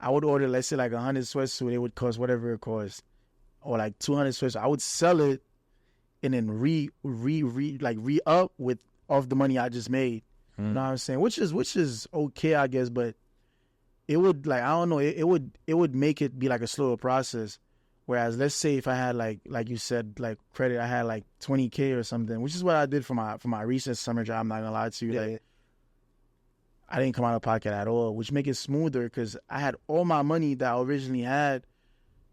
I would order, let's say, like 100 sweatsuits. It would cost whatever it cost, or like 200 sweatsuits. I would sell it, and then re up with off the money I just made. You know what I'm saying? Which is okay, I guess, but it would like I don't know. It would make it be like a slower process. Whereas let's say if I had like you said, like credit, I had like 20K or something, which is what I did for my recent summer job. I'm not gonna lie to you. Yeah. Like, I didn't come out of pocket at all, which make it smoother because I had all my money that I originally had.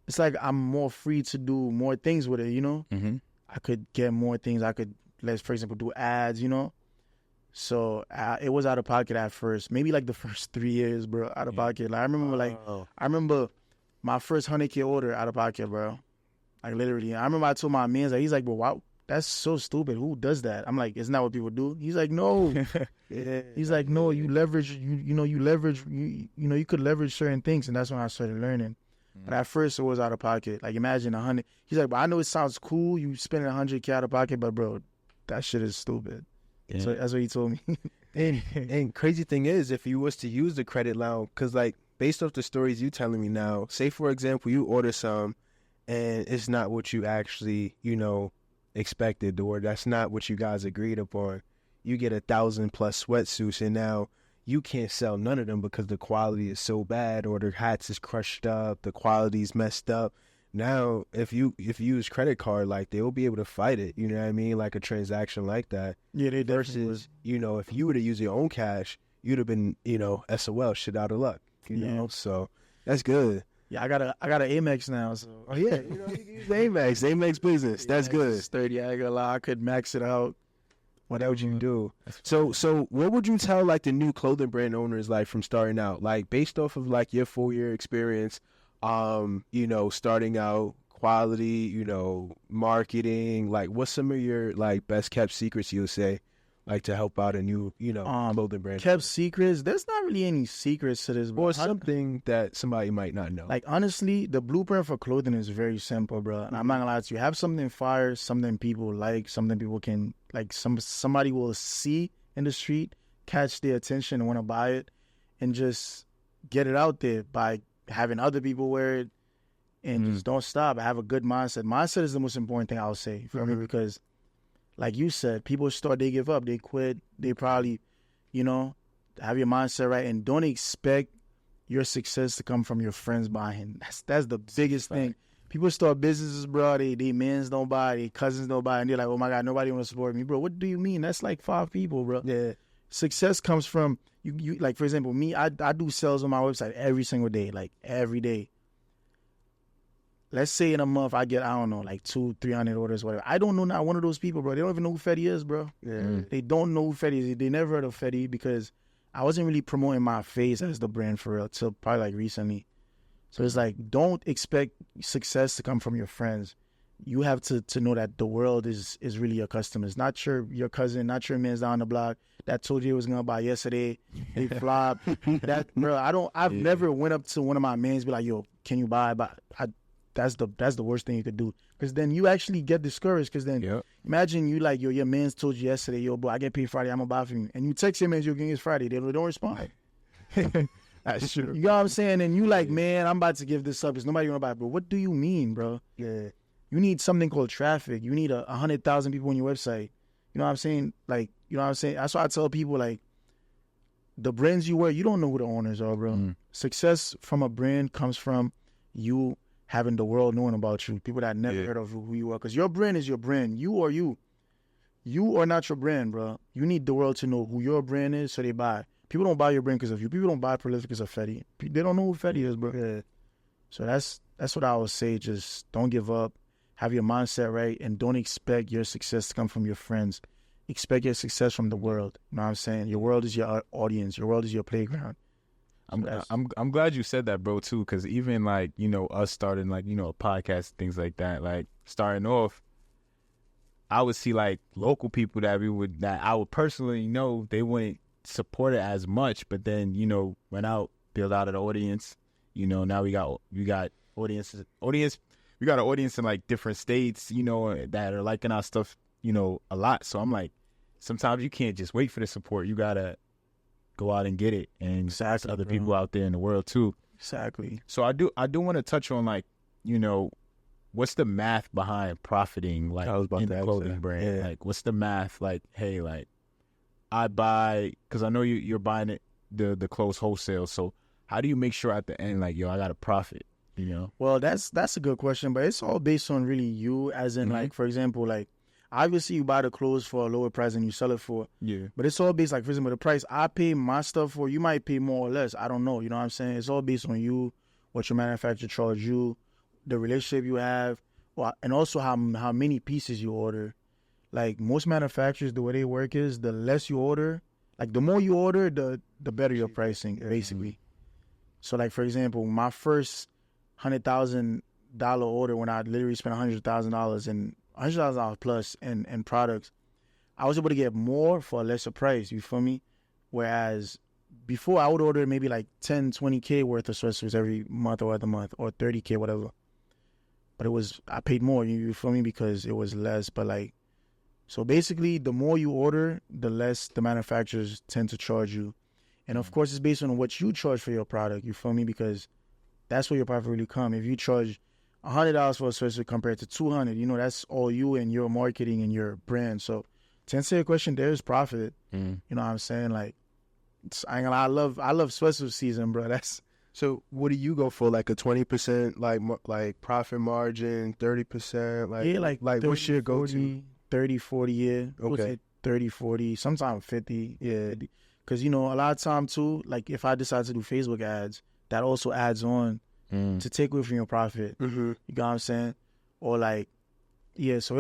It's like I'm more free to do more things with it, Mm-hmm. I could get more things. I could, for example, do ads, So it was out of pocket at first. Maybe like the first 3 years, bro, out of pocket. Like I remember my first 100K order out of pocket, bro. Like literally. I remember I told my man, he's like, bro, wow, that's so stupid. Who does that? I'm like, isn't that what people do? He's like, no. Yeah. He's like, no, you leverage, you could leverage certain things. And that's when I started learning. But at first it was out of pocket. Like imagine 100. He's like, but I know it sounds cool. You spending 100K out of pocket, but bro, that shit is stupid. Yeah. So that's what he told me. And crazy thing is, if you was to use the credit line, because like based off the stories you telling me now, say for example you order some, and it's not what you actually expected, or that's not what you guys agreed upon. You get 1,000+ sweatsuits, and now you can't sell none of them because the quality is so bad, or the hats is crushed up, the quality's messed up. Now, if you use credit card, like they'll be able to fight it. You know what I mean? Like a transaction like that. Yeah, they versus if you were to use your own cash, you'd have been SOL, shit out of luck. You know, so that's good. Yeah, I got an Amex now. So you can use the Amex business. That's good. It's 30. I ain't gonna lie, I could max it out. What would you do? So what would you tell like the new clothing brand owners like from starting out, like based off of like your 4-year experience? Starting out, quality, marketing, like what's some of your like best kept secrets you'll say like to help out a new, clothing brand? Kept secrets. There's not really any secrets to this, bro. Or something that somebody might not know. Like, honestly, the blueprint for clothing is very simple, bro. And I'm not gonna lie to you. Have something fire, something people like, something people can, like, somebody will see in the street, catch their attention and want to buy it, and just get it out there by having other people wear it, and just don't stop. Have a good mindset. Mindset is the most important thing, I would say, for me, because like you said, people they give up, they quit, they probably, have your mindset right, and don't expect your success to come from your friends buying. That's the biggest thing. People start businesses, bro. They mans don't buy, they cousins don't buy, and they're like, oh my God, nobody want to support me, bro. What do you mean? That's like 5 people, bro. Yeah. Success comes from you. Like, for example, me, I do sales on my website every single day, like every day. Let's say in a month I get, I don't know, like 200-300 orders, whatever. I don't know not one of those people, bro. They don't even know who Fedy is, bro. Yeah. They don't know who Fedy is. They never heard of Fedy because I wasn't really promoting my face as the brand for real till probably like recently. So it's like, don't expect success to come from your friends. You have to know that the world is really your customers, not your cousin, not your man's down the block that told you it was gonna buy yesterday. They flopped. That, bro, I've never went up to one of my mans be like, yo, can you buy? But that's the worst thing you could do, because then you actually get discouraged. Because then imagine you like, yo, your man's told you yesterday, yo, bro, I get paid Friday, I'm gonna buy from you, and you text your man you're getting his Friday, they don't respond. That's true. You know what I'm saying? And you like, man, I'm about to give this up because nobody gonna buy it. Bro, what do you mean, bro? Yeah. You need something called traffic. You need 100,000 people on your website. You know what I'm saying? Like, you know what I'm saying? That's why I tell people, like, the brands you wear, you don't know who the owners are, bro. Success from a brand comes from you having the world knowing about you. People that never heard of who you are. Because your brand is your brand. You are you. You are not your brand, bro. You need the world to know who your brand is so they buy. People don't buy your brand because of you. People don't buy Prolific because of Fedy. They don't know who Fedy is, bro. Yeah. So that's what I would say. Just don't give up. Have your mindset right, and don't expect your success to come from your friends. Expect your success from the world. You know what I'm saying? Your world is your audience. Your world is your playground. I'm glad you said that, bro, too, because even like, us starting like, a podcast, things like that, like starting off, I would see like local people that I would personally know, they wouldn't support it as much, but then, went out, build out an audience. Now we got audiences. We got an audience in like different states, that are liking our stuff, a lot. So I'm like, sometimes you can't just wait for the support. You gotta go out and get it, and there's other people out there in the world too. Exactly. So I do want to touch on like, what's the math behind profiting like in the clothing brand? Yeah. Like, what's the math? Like, hey, like I buy, because I know you're buying it the clothes wholesale. So how do you make sure at the end, like, yo, I got a profit? Well, that's a good question, but it's all based on really you, as in like, for example, like obviously you buy the clothes for a lower price than you sell it for. Yeah. But it's all based, like, for example, the price I pay my stuff for, you might pay more or less. I don't know. You know what I'm saying? It's all based on you, what your manufacturer charge you, the relationship you have, and also how many pieces you order. Like, most manufacturers, the way they work is the less you order, like the more you order, the better your pricing, basically. So, like, for example, my first $100,000 order, when I literally spent $100,000 and $100,000 plus in products, I was able to get more for a lesser price. You feel me? Whereas before, I would order maybe like 10, 20K worth of sweatshirts every month or other month, or 30K, whatever. But I paid more. You feel me? Because it was less. But like, so basically, the more you order, the less the manufacturers tend to charge you. And of course, it's based on what you charge for your product. You feel me? Because that's where your profit really come. If you charge $100 for a sweatshirt compared to $200, that's all you and your marketing and your brand. So to answer your question, there is profit. You know what I'm saying? Like, I ain't gonna lie, I love sweatshirt season, bro. So what do you go for? Like a 20% like profit margin, 30%? Like, yeah, like 30, what's your go-to? 30, 40, yeah. Okay. 30, 40, sometimes 50. Yeah. Because, a lot of time too, like if I decide to do Facebook ads, that also adds on to take away from your profit. You know what I'm saying? Or like, yeah, so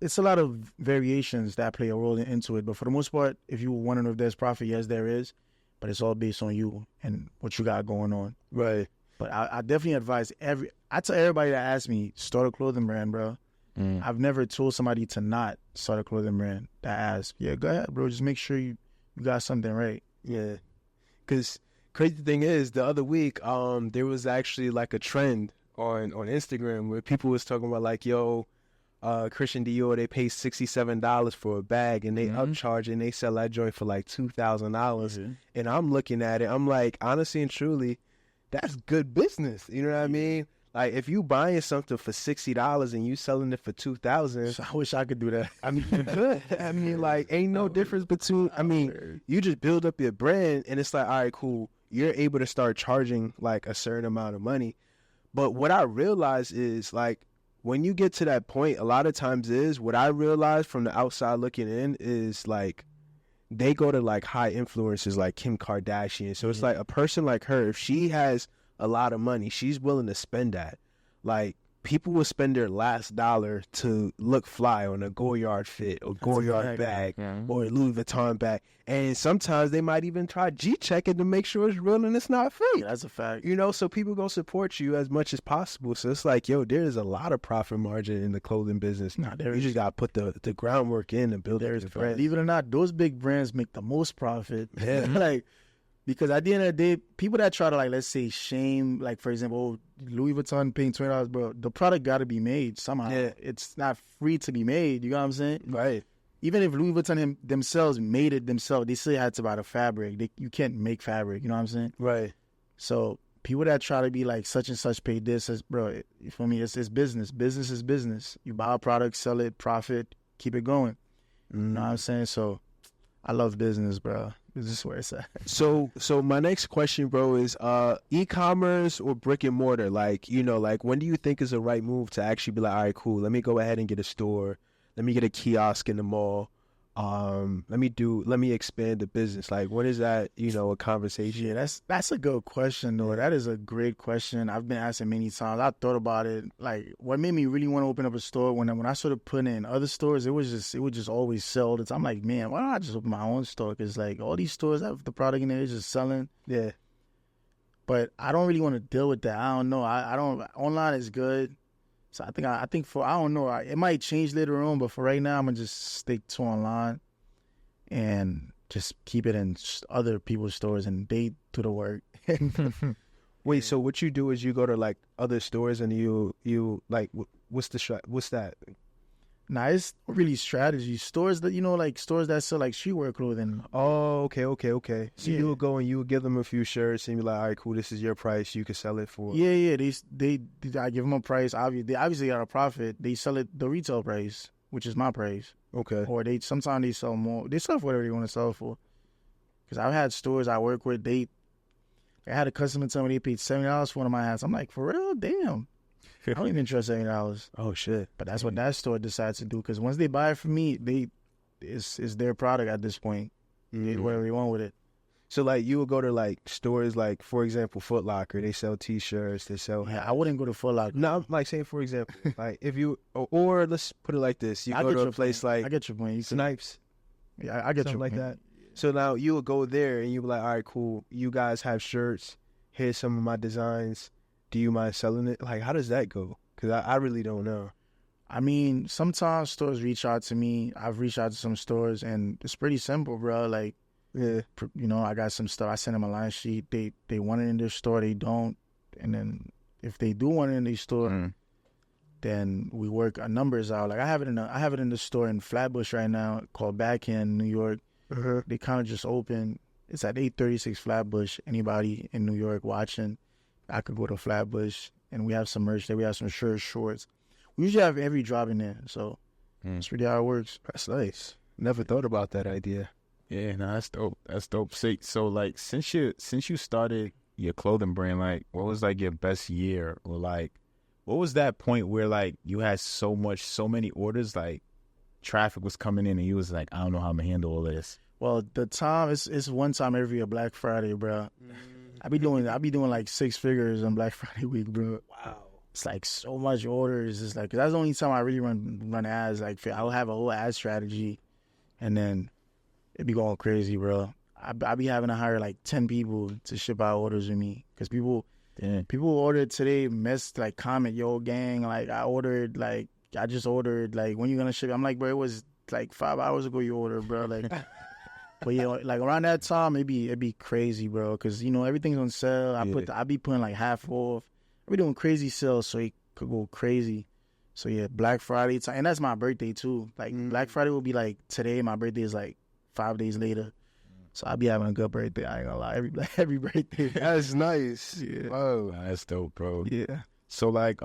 it's a lot of variations that play a role into it. But for the most part, if you want to know if there's profit, yes, there is. But it's all based on you and what you got going on. Right. But I definitely advise I tell everybody that asks me, start a clothing brand, bro. I've never told somebody to not start a clothing brand that asks, yeah, go ahead, bro. Just make sure you got something right. Yeah. Because crazy thing is, the other week, there was actually like a trend on Instagram where people was talking about like, yo, Christian Dior, they pay $67 for a bag and they upcharge and they sell that joint for like $2,000. And I'm looking at it, I'm like, honestly and truly, that's good business. You know what I mean? Like, if you buying something for $60 and you selling it for $2,000, I wish I could do that. I mean, you could. I mean, like, ain't no difference between. I mean, you just build up your brand, and it's like, all right, cool. You're able to start charging like a certain amount of money. But what I realize is, like, when you get to that point, a lot of times what I realize from the outside looking in is like, they go to like high influencers like Kim Kardashian. So it's like a person like her, if she has a lot of money, she's willing to spend that. Like, people will spend their last dollar to look fly on a Goyard fit or Goyard bag or a Louis Vuitton bag. And sometimes they might even try G-checking to make sure it's real and it's not fake. Yeah, that's a fact. You know, so people gonna support you as much as possible. So it's like, yo, there's a lot of profit margin in the clothing business. You just gotta put the groundwork in and build the brand. Believe it or not, those big brands make the most profit. Yeah. Like, because at the end of the day, people that try to, like, let's say shame, like, for example, Louis Vuitton paying $20, bro, the product got to be made somehow. Yeah. It's not free to be made. You know what I'm saying? Right. Even if Louis Vuitton themselves made it themselves, they still had to buy the fabric. You can't make fabric. You know what I'm saying? Right. So people that try to be like such and such pay this, bro, for me, it's business. Business is business. You buy a product, sell it, profit, keep it going. You know what I'm saying? So I love business, bro. This is where it's at. So my next question, bro, is e-commerce or brick and mortar? Like, you know, like, when do you think is the right move to actually be like, all right, cool, let me go ahead and get a store. Let me get a kiosk in the mall. Let me expand the business. Like, when is that, you know, a conversation? Yeah, that's a good question, though. That is a great question. I've been asked it many times. I thought about it. Like, what made me really want to open up a store when I started putting in other stores, it would just always sell. I'm like, man, why don't I just open my own store? Because, like, all these stores have the product in there, it's just selling. Yeah. But I don't really want to deal with that. I don't know. I don't. Online is good. So I think for, I don't know, it might change later on, but for right now, I'm going to just stick to online and just keep it in other people's stores and they do the work. Wait, so what you do is you go to like other stores and you like, what's that? Nah, it's really strategy. Stores that, you know, like stores that sell like streetwear clothing. Oh, okay. So you will go and you will give them a few shirts and be like, all right, cool, this is your price. You can sell it for. Yeah. I give them a price. They obviously got a profit. They sell it the retail price, which is my price. Okay. Or sometimes they sell more. They sell for whatever they want to sell for. Because I've had stores I work with, I had a customer tell me they paid $70 for one of my hats. I'm like, for real? Damn. I don't even trust $70. Oh shit! But that's what that store decides to do. Because once they buy it from me, it's their product at this point. They do whatever they want with it. So like, you would go to like stores like, for example, Foot Locker. They sell T-shirts. They sell. Yeah, I wouldn't go to Foot Locker. No, I'm like saying, for example, like if you or let's put it like this: you go to a place like, I get your point. Snipes. Yeah, I get your like point. That. So now you would go there and you be like, all right, cool. You guys have shirts. Here's some of my designs. Do you mind selling it? Like, how does that go? Because I really don't know. I mean, sometimes stores reach out to me. I've reached out to some stores, and it's pretty simple, bro. Like, yeah, you know, I got some stuff. I send them a line sheet. They want it in their store. They don't. And then if they do want it in their store, then we work our numbers out. Like, I have it in the store in Flatbush right now called Backhand, New York. They kind of just open. It's at 836 Flatbush. Anybody in New York watching, I could go to Flatbush, and we have some merch there. We have some shirts, shorts. We usually have every drop in there, so that's really how it works. That's nice. Never thought about that idea. Yeah, no, that's dope. That's dope. So like, since you started your clothing brand, like, what was like your best year, or like, what was that point where like you had so many orders, like traffic was coming in, and you was like, I don't know how I'm gonna handle all this. Well, the time it's one time every year, Black Friday, bro. I be doing like 6 figures on Black Friday week, bro. Wow. It's like so much orders. It's like, 'cause that's the only time I really run ads. Like, I'll have a whole ad strategy, and then it be going crazy, bro. I be having to hire like 10 people to ship out orders with me, because people ordered today, comment, yo, gang, like, I ordered like I just ordered. Like, when you gonna ship? I'm like, bro, it was like 5 hours ago you ordered, bro. Like, but yeah, like around that time, it'd be crazy, bro. Cause everything's on sale. I be putting like half off. I be doing crazy sales, so it could go crazy. So yeah, Black Friday time, and that's my birthday too. Like Black Friday will be like today. My birthday is like 5 days later. So I'll be having a good birthday. I ain't gonna lie. Every birthday. That's nice. Yeah. Wow. Nah, that's dope, bro. Yeah. So like,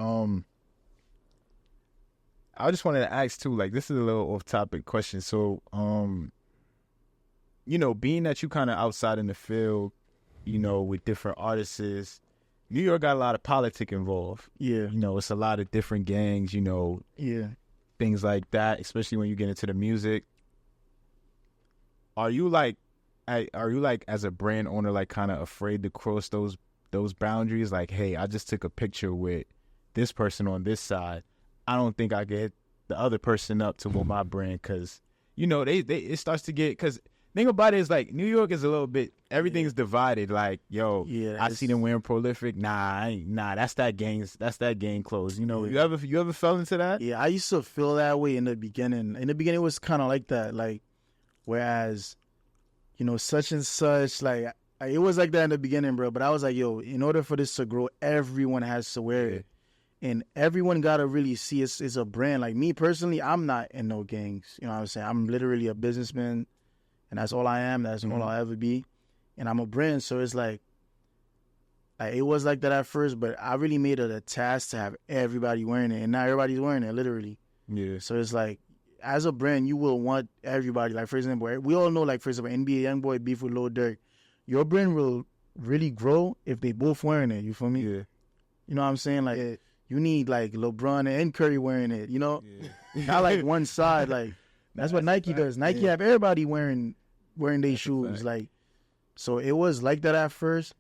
I just wanted to ask too, like, this is a little off topic question. So, being that you kind of outside in the field, with different artists, New York got a lot of politics involved. Yeah. It's a lot of different gangs, Yeah. things like that, especially when you get into the music. Are you like as a brand owner, like kind of afraid to cross those boundaries? Like, hey, I just took a picture with this person on this side. I don't think I can hit the other person up to my brand, because it starts to get, because thing about it is, like, New York is a little bit, everything's divided. Like, yo, I see them wearing Prolific. Nah, that's that gang clothes. You ever fell into that? Yeah, I used to feel that way in the beginning. In the beginning, it was kind of like that. Like, whereas, such and such, like, it was like that in the beginning, bro. But I was like, yo, in order for this to grow, everyone has to wear it. And everyone got to really see it's a brand. Like, me personally, I'm not in no gangs. You know what I'm saying? I'm literally a businessman, and that's all I am. That's all I'll ever be. And I'm a brand, so it's like it was like that at first, but I really made it a task to have everybody wearing it, and now everybody's wearing it, literally. Yeah. So it's like, as a brand, you will want everybody. Like, for example, we all know, like, for example, NBA Youngboy beef with Lil Durk. Your brand will really grow if they both wearing it. You feel me? Yeah. You know what I'm saying? Like, you need, like, LeBron and Curry wearing it, Yeah. Not like one side. Like, that's what Nike does. Nike have everybody wearing their shoes. Like, so it was like that at first,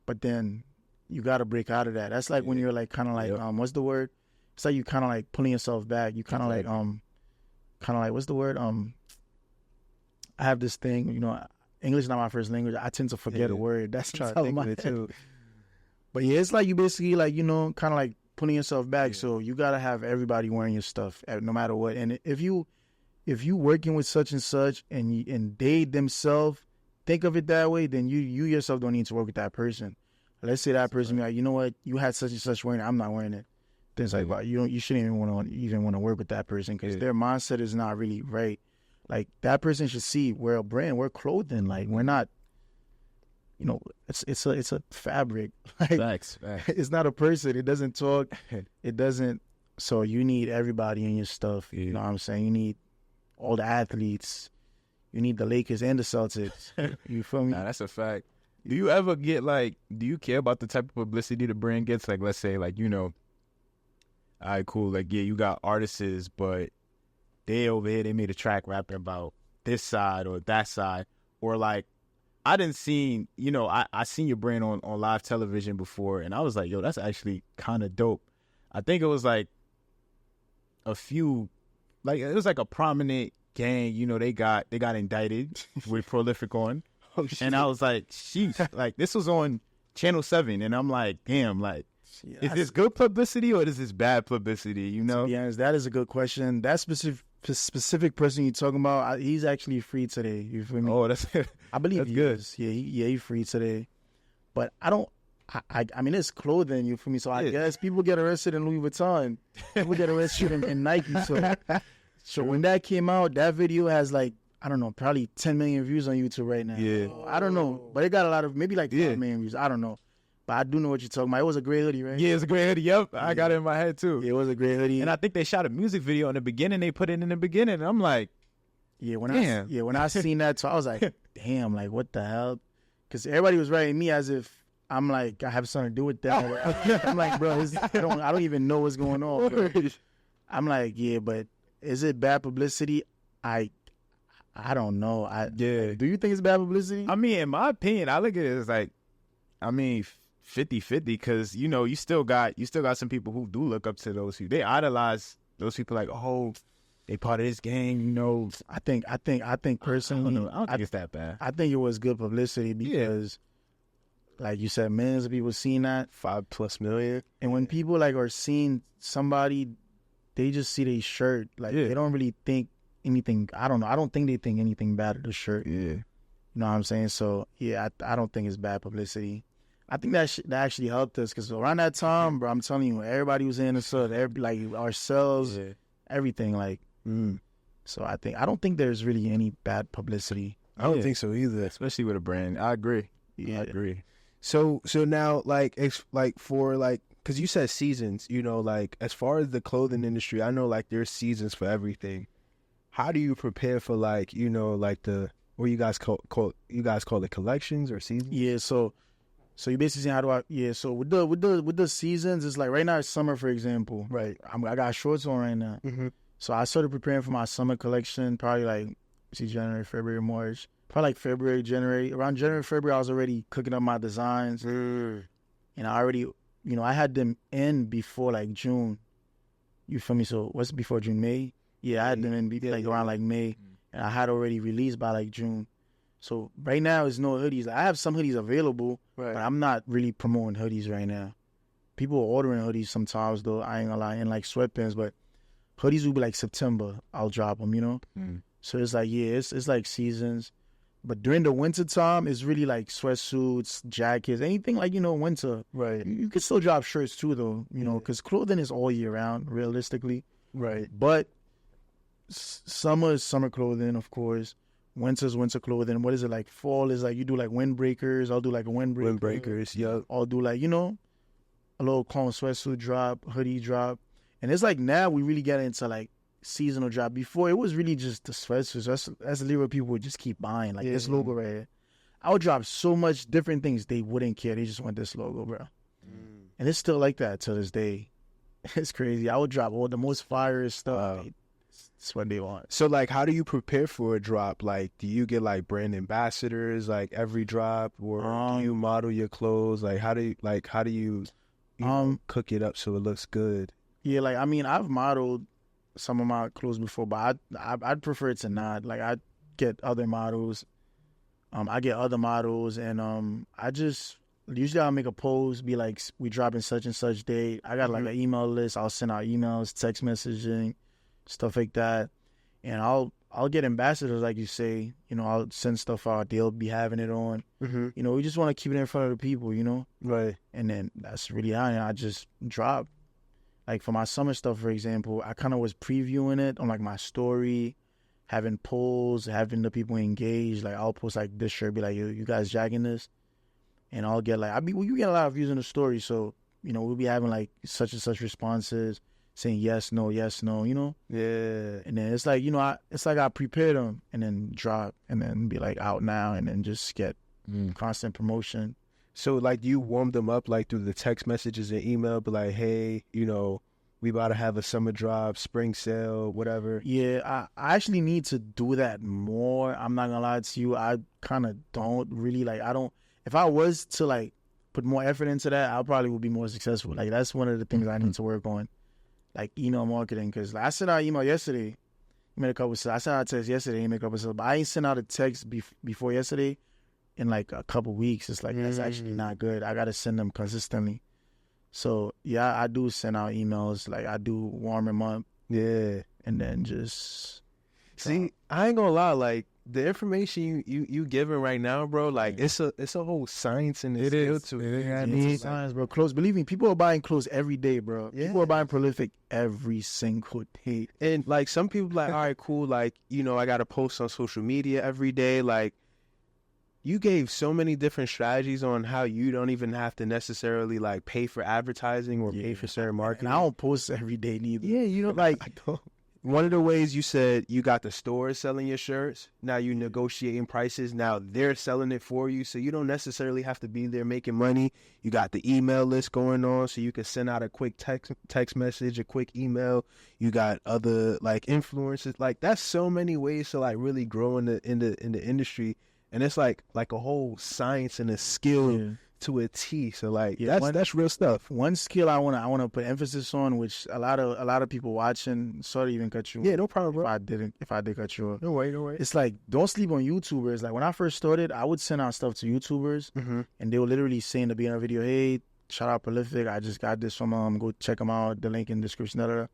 but then you got to break out of that. That's like when you're, like, kind of like, what's the word? It's like you kind of like pulling yourself back. You kind of like, what's the word? I have this thing, English is not my first language. I tend to forget a word. That's trying to think of it too. But yeah, it's like you basically, like, kind of like pulling yourself back. So you gotta have everybody wearing your stuff, no matter what. And if you working with such and such, and they themselves think of it that way, then you yourself don't need to work with that person. Let's say that person be like, you know what, you had such and such wearing it, I'm not wearing it. Then it's like, well, you shouldn't even want to work with that person, because their mindset is not really right. Like, that person should see we're a brand, we're clothing. Like, we're not, it's a fabric. Like, Facts. It's not a person. It doesn't talk. It doesn't. So you need everybody in your stuff. You know what I'm saying? You need all the athletes. You need the Lakers and the Celtics. You feel me? Nah, that's a fact. Do you ever get, like, do you care about the type of publicity the brand gets? Like, let's say, like, all right, cool. Like, yeah, you got artists, but they over here, they made a track rapping about this side or that side. Or, like, I didn't see, I seen your brand on live television before, and I was like, yo, that's actually kind of dope. I think it was, like, a few, like, it was like a prominent gang, they got indicted with Prolific on. Oh, shit. And I was like, sheesh. Like, this was on Channel 7, and I'm like, damn, like, is this good publicity or is this bad publicity, To be honest, that is a good question. That specific person you're talking about, he's actually free today. You feel me? Oh, that's I believe that's he good. is. Yeah, he's free today. But I mean, it's clothing, you feel me? So I guess people get arrested in Louis Vuitton. People get arrested in Nike. So when that came out, that video has, like, I don't know, probably 10 million views on YouTube right now. Yeah. I don't know. But it got a lot of, maybe like 5 million views. I don't know. But I do know what you're talking about. It was a gray hoodie, right? Yeah, it's a gray hoodie. Yep, I got it in my head too. Yeah, it was a gray hoodie. And I think they shot a music video in the beginning. They put it in the beginning. And I'm like, when I seen that, so I was like, damn, like, what the hell? Because everybody was writing me as if I'm like, I have something to do with that. I'm like, bro, I don't even know what's going on. Bro. I'm like, yeah, but is it bad publicity? I don't know. Like, do you think it's bad publicity? I mean, in my opinion, I look at it as like, I mean, 50-50, because you still got some people who do look up to those people. They idolize those people, like, oh, they part of this gang. I think personally, I don't think it's that bad. I think it was good publicity because, like you said, millions of people seen that, 5+ million, and when people, like, are seeing somebody they just see the shirt. Like, Yeah. they don't really think anything. I don't know. I don't think they think anything bad of the shirt. Yeah. You know what I'm saying? So, yeah, I don't think it's bad publicity. I think that actually helped us because around that time, bro, I'm telling you, everybody was in the shirt. Like, ourselves, everything. Like, so I don't think there's really any bad publicity. I don't think so either. Especially with a brand. I agree. Yeah. I agree. So now, like, for, like, because you said seasons, you know, like, as far as the clothing industry, I know, like, there's seasons for everything. How do you prepare for, like, you know, like what you guys call it collections or seasons? Yeah, so you basically saying how do I? Yeah, so with the seasons, it's like right now it's summer, for example. Right. I got shorts on right now. Mm-hmm. So I started preparing for my summer collection probably like January, February, March. Probably like February, January. Around January, February, I was already cooking up my designs, and I already, you know, I had them in before like June. You feel me? So what's before June? May? Yeah, I had them in around like May, and I had already released by like June. So right now, it's no hoodies. I have some hoodies available, but I'm not really promoting hoodies right now. People are ordering hoodies sometimes, though. I ain't gonna lie, and like sweatpants, but hoodies will be like September. I'll drop them, you know? So it's like, yeah, it's like seasons. But during the winter time, it's really like sweatsuits, jackets, anything like, you know, winter. Right. You can still drop shirts too, though, you know, because clothing is all year round, realistically. Right. But summer is summer clothing, of course. Winter's winter clothing. What is it like? Fall is like you do like windbreakers. I'll do like a windbreaker. Windbreakers, yeah. I'll do like, you know, a little clone sweatsuit drop, hoodie drop. And it's like now we really get into like seasonal drop. Before it was really just the sweatsuits. That's literally what people would just keep buying. Like this logo right here. I would drop so much different things they wouldn't care. They just want this logo, bro. And it's still like that to this day. It's crazy. I would drop all the most fire stuff. Wow. That's what they want. So, like, how do you prepare for a drop? Like, do you get, like, brand ambassadors, like, every drop? Or do you model your clothes? Like, how do you know, cook it up so it looks good? Yeah, like, I mean, I've modeled some of my clothes before, but I'd prefer to not. Like, I get other models. I get other models, and I just... Usually I'll make a post, be like, we dropping such and such date. I got, like, an email list. I'll send out emails, text messaging, stuff like that. And I'll get ambassadors, like you say. You know, I'll send stuff out. They'll be having it on. You know, we just want to keep it in front of the people, you know? Right. And then that's really how I just drop. Like, for my summer stuff, for example, I kind of was previewing it on, like, my story, having polls, having the people engaged. Like, I'll post, like, this shirt, be like, yo, you guys jacking this? And I'll get, like, you get a lot of views in the story, so, you know, we'll be having, like, such and such responses, saying yes, no, you know? Yeah. And then it's like, you know, I prepare them and then drop and then be, like, out now and then just get constant promotion. So, like, you warm them up, like, through the text messages and email, but like, hey, you know, we about to have a summer drop, spring sale, whatever. Yeah, I actually need to do that more. I'm not gonna lie to you. I kind of don't really, like, if I was to, like, put more effort into that, I probably would be more successful. Like, that's one of the things I need to work on, like, email marketing. Because, like, I sent out an email yesterday. I sent out a text yesterday. He made a couple of, but I ain't sent out a text before yesterday in, like, a couple weeks. It's like, that's actually not good. I got to send them consistently. So, yeah, I do send out emails. Like, I do warm them up. Yeah. And then just... See, I ain't gonna lie, like, the information you giving right now, bro, like, it's a whole science and a skill to it. It's science, bro. Clothes, believe me, people are buying clothes every day, bro. Yeah. People are buying Prolific every single day. And, like, some people like, all right, cool, like, you know, I got to post on social media every day. Like, you gave so many different strategies on how you don't even have to necessarily, like, pay for advertising or pay for certain marketing. And I don't post every day neither. Yeah, you know, like, I don't. One of the ways you said you got the stores selling your shirts. Now you negotiating prices. Now they're selling it for you. So you don't necessarily have to be there making money. You got the email list going on so you can send out a quick text message, a quick email. You got other, like, influencers. Like, that's so many ways to, like, really grow in the industry. And it's like a whole science and a skill to a T. So, like, that's real stuff. One skill I wanna put emphasis on, which a lot of people watching. Sorry to even cut you. Yeah, no problem, bro. If I did cut you off. No way. It's like, don't sleep on YouTubers. Like, when I first started, I would send out stuff to YouTubers, and they would literally say in the beginning of the video, "Hey, shout out Prolific. I just got this from go check them out. The link in the description."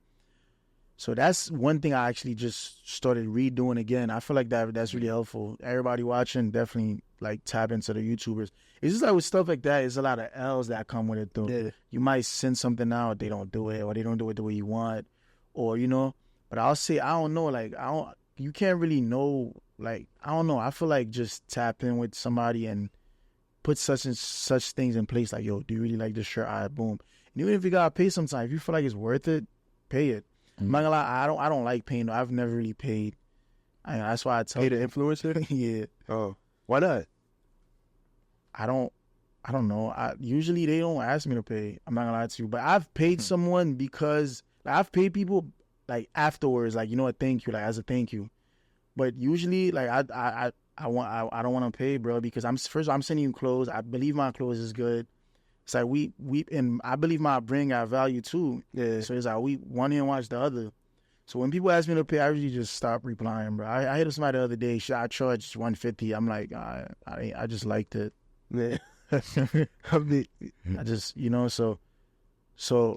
So that's one thing I actually just started redoing again. I feel like that's really helpful. Everybody watching, definitely like tap into the YouTubers. It's just like with stuff like that, there's a lot of L's that come with it though. Yeah. You might send something out, they don't do it, or they don't do it the way you want, or you know. But I'll say I don't know, like you can't really know, like I don't know. I feel like just tap in with somebody and put such and such things in place. Like, yo, do you really like this shirt? All right, boom. And even if you gotta pay sometime, if you feel like it's worth it, pay it. I'm not gonna lie, I don't like paying. I've never really paid. That's why I tell Pay the influencer? yeah. Oh, why not? I don't know. Usually they don't ask me to pay. I'm not gonna lie to you, but I've paid someone because like, I've paid people like afterwards, like you know, a thank you, like as a thank you. But usually, like I don't want to pay, bro, because I'm sending you clothes. I believe my clothes is good. It's like we and I believe my brand got value too. Yeah. So it's like we one hand watch the other. So when people ask me to pay, I usually just stop replying, bro. I hit somebody the other day. I charged $150. I'm like, I just liked it. Yeah. I mean, I just, you know, so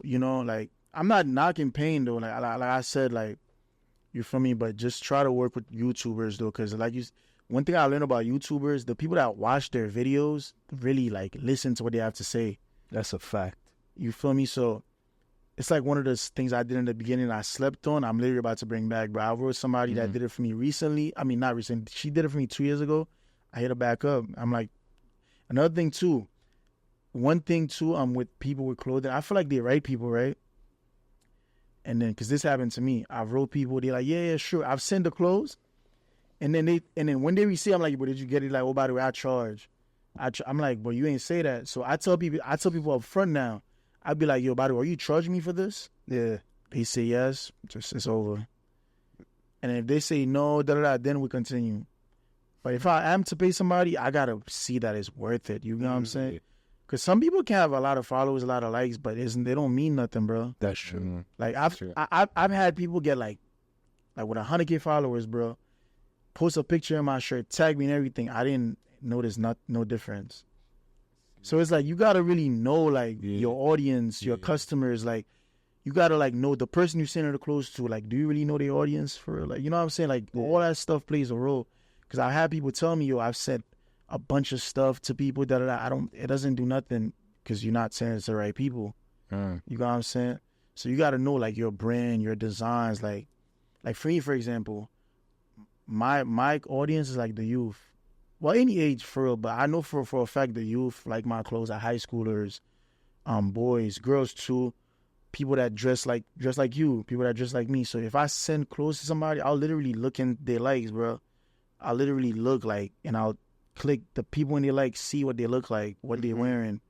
you know, like I'm not knocking paying though. Like I said, like you feel me, but just try to work with YouTubers though, because like one thing I learned about YouTubers, the people that watch their videos really like listen to what they have to say. that's a fact. You feel me? So it's like one of those things I did in the beginning I slept on. I'm literally about to bring back, bro. I wrote somebody that did it for me recently. I mean, not recently. She did it for me 2 years ago. I hit her back up. I'm like, another thing too. One thing too, with people with clothing, I feel like they write people, right? And then, cause this happened to me, I wrote people. They're like, yeah, sure. I've sent the clothes, and then when they receive, I'm like, but did you get it? Like, oh, by the way, I charge. I'm like, but you ain't say that. So I tell people up front now. I'd be like, yo, by the way, are you charging me for this? Yeah. They say yes, just it's over. And if they say no, then we continue. But if I am to pay somebody, I gotta see that it's worth it. You know what I'm saying? Because some people can have a lot of followers, a lot of likes, but they don't mean nothing, bro. That's true. Like I've had people get like with 100K followers, bro, post a picture in my shirt, tag me and everything. I didn't notice no difference. So it's like you gotta really know like your audience, your customers. Like you gotta like know the person you're sending the clothes to. Like, do you really know their audience for real? Like, you know what I'm saying? Like all that stuff plays a role. Because I have people tell me, yo, I've sent a bunch of stuff to people that it doesn't do nothing because you're not sending it to the right people. You know what I'm saying? So you gotta know like your brand, your designs. Like for me, for example, my audience is like the youth. Well, any age for real, but I know for a fact the youth like my clothes are high schoolers, boys, girls too, people that dress like you, people that dress like me. So if I send clothes to somebody, I'll literally look in their likes, bro. I'll literally look like, and I'll click the people in their likes, see what they look like, what they're wearing.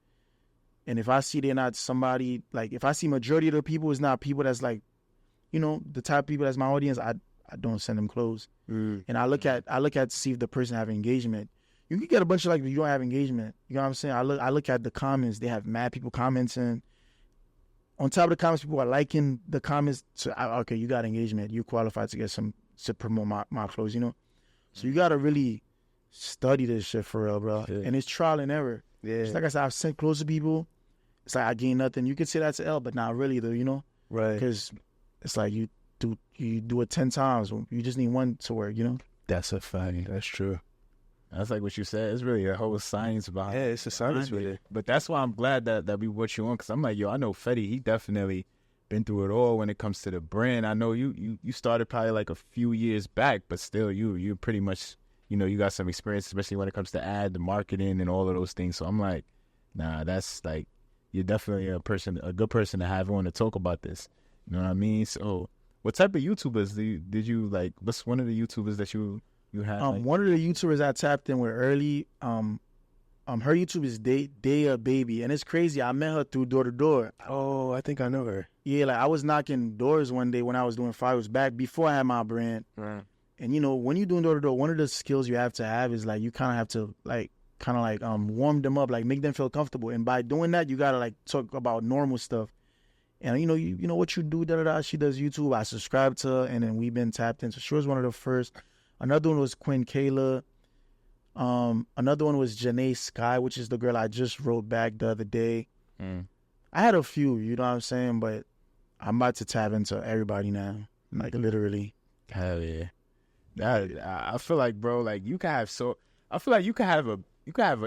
And if I see they're not somebody, like if I see majority of the people is not people that's like, you know, the type of people that's my audience, I don't send them clothes. And I look at to see if the person have engagement. You can get a bunch of like, you don't have engagement. You know what I'm saying? I look at the comments. They have mad people commenting. On top of the comments, people are liking the comments. So okay, you got engagement. You qualified to get to promote my clothes. You know, so you gotta really study this shit for real, bro. Yeah. And it's trial and error. Yeah. Just like I said, I've sent clothes to people. It's like I gain nothing. You could say that's an L, but not really though. You know, Right. because it's like you do it 10 times. You just need one to work. You know. That's a fact. That's true. That's like what you said. It's really a whole science behind it. Yeah, it's a science with it. But that's why I'm glad that we brought you on, because I'm like, yo, I know Fedy, he definitely been through it all when it comes to the brand. I know you started probably like a few years back, but still you pretty much, you know, you got some experience, especially when it comes to the marketing and all of those things. So I'm like, nah, that's like, you're definitely a good person to have on to talk about this. You know what I mean? So what type of YouTubers did you like? What's one of the YouTubers that you had? One of the YouTubers I tapped in with early, her YouTube is Daya Baby, and it's crazy. I met her through Door to Door. Oh, I think I know her. Yeah, like I was knocking doors one day when I was doing flyers back before I had my brand. Right. And you know, when you're doing Door to Door, one of the skills you have to have is like you kind of have to warm them up, like make them feel comfortable. And by doing that, you gotta like talk about normal stuff. And you know what you do, She does YouTube. I subscribed to her, and then we've been tapped in. So she was one of the first. Another one was Quinn Kayla. Another one was Janae Sky, which is the girl I just wrote back the other day. I had a few, you know what I'm saying? But I'm about to tap into everybody now. Like literally. Hell yeah. I feel like, bro, like you can have I feel like you can have an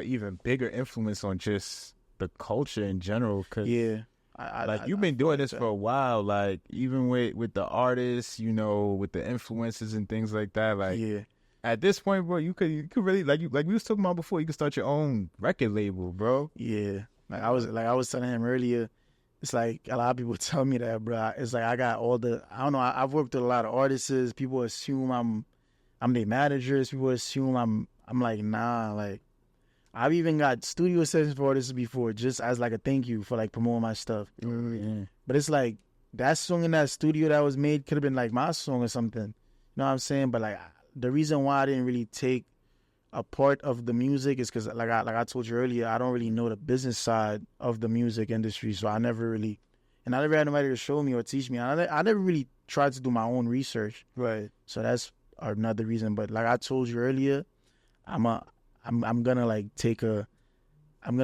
even bigger influence on just the culture in general. Cause Yeah. you've been doing this for a while, like even with the artists, you know, with the influences and things like that. Like yeah. at this point, bro, you could really like we was talking about before, you could start your own record label, bro. Yeah. Like I was telling him earlier, it's like a lot of people tell me that, bro. It's like I got all I don't know, I've worked with a lot of artists. People assume I'm their managers. People assume I'm like, nah, like I've even got studio sessions for artists before, just as like a thank you for like promoting my stuff. Mm-hmm. But it's like that song in that studio that was made could have been like my song or something. You know what I'm saying? But like the reason why I didn't really take a part of the music is because like I told you earlier, I don't really know the business side of the music industry, so I never really, and I never had nobody to show me or teach me. I never really tried to do my own research. Right. So that's another reason. But like I told you earlier, I'm gonna like take a role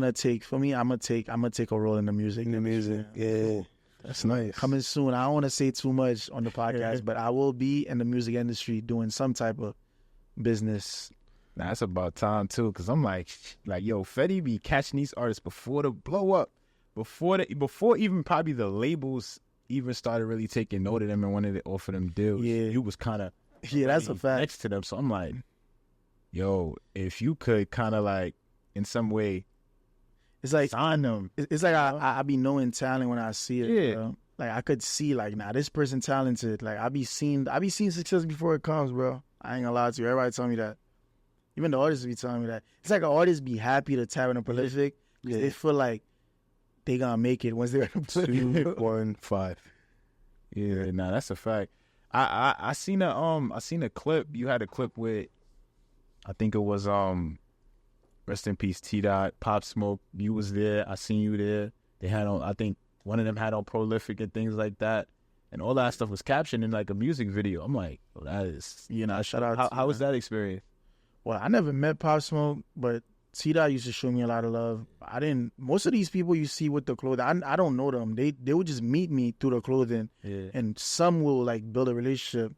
in the music. In the music. Yeah. That's nice. Coming soon. I don't want to say too much on the podcast, but I will be in the music industry doing some type of business. Nah, it's about time too, cause I'm like, yo, Fedy be catching these artists before the blow up, before even probably the labels even started really taking note of them and wanted to offer them deals. Yeah, you was kind of that's a fact next to them. So I'm like, yo, if you could kind of like in some way, it's like sign them. It's like I be knowing talent when I see it. Yeah, bro. Like I could see like, nah, this person talented. Like I be seeing success before it comes, bro. I ain't gonna lie to you. Everybody tell me that. Even the artists be telling me that. It's like an artist be happy to tap in a prolific. Yeah. They feel like they gonna make it once they're in a prolific. 2-1-5. Yeah, nah, that's a fact. I seen a clip. You had a clip with, I think it was rest in peace T Dot, Pop Smoke. You was there. I seen you there. They had on, I think one of them had on Prolific and things like that. And all that stuff was captioned in like a music video. I'm like, oh, that is, you know, shout out. How was that experience? Well, I never met Pop Smoke, but T-Dot used to show me a lot of love. Most of these people you see with the clothing, I don't know them. They would just meet me through the clothing. Yeah. And some will like build a relationship.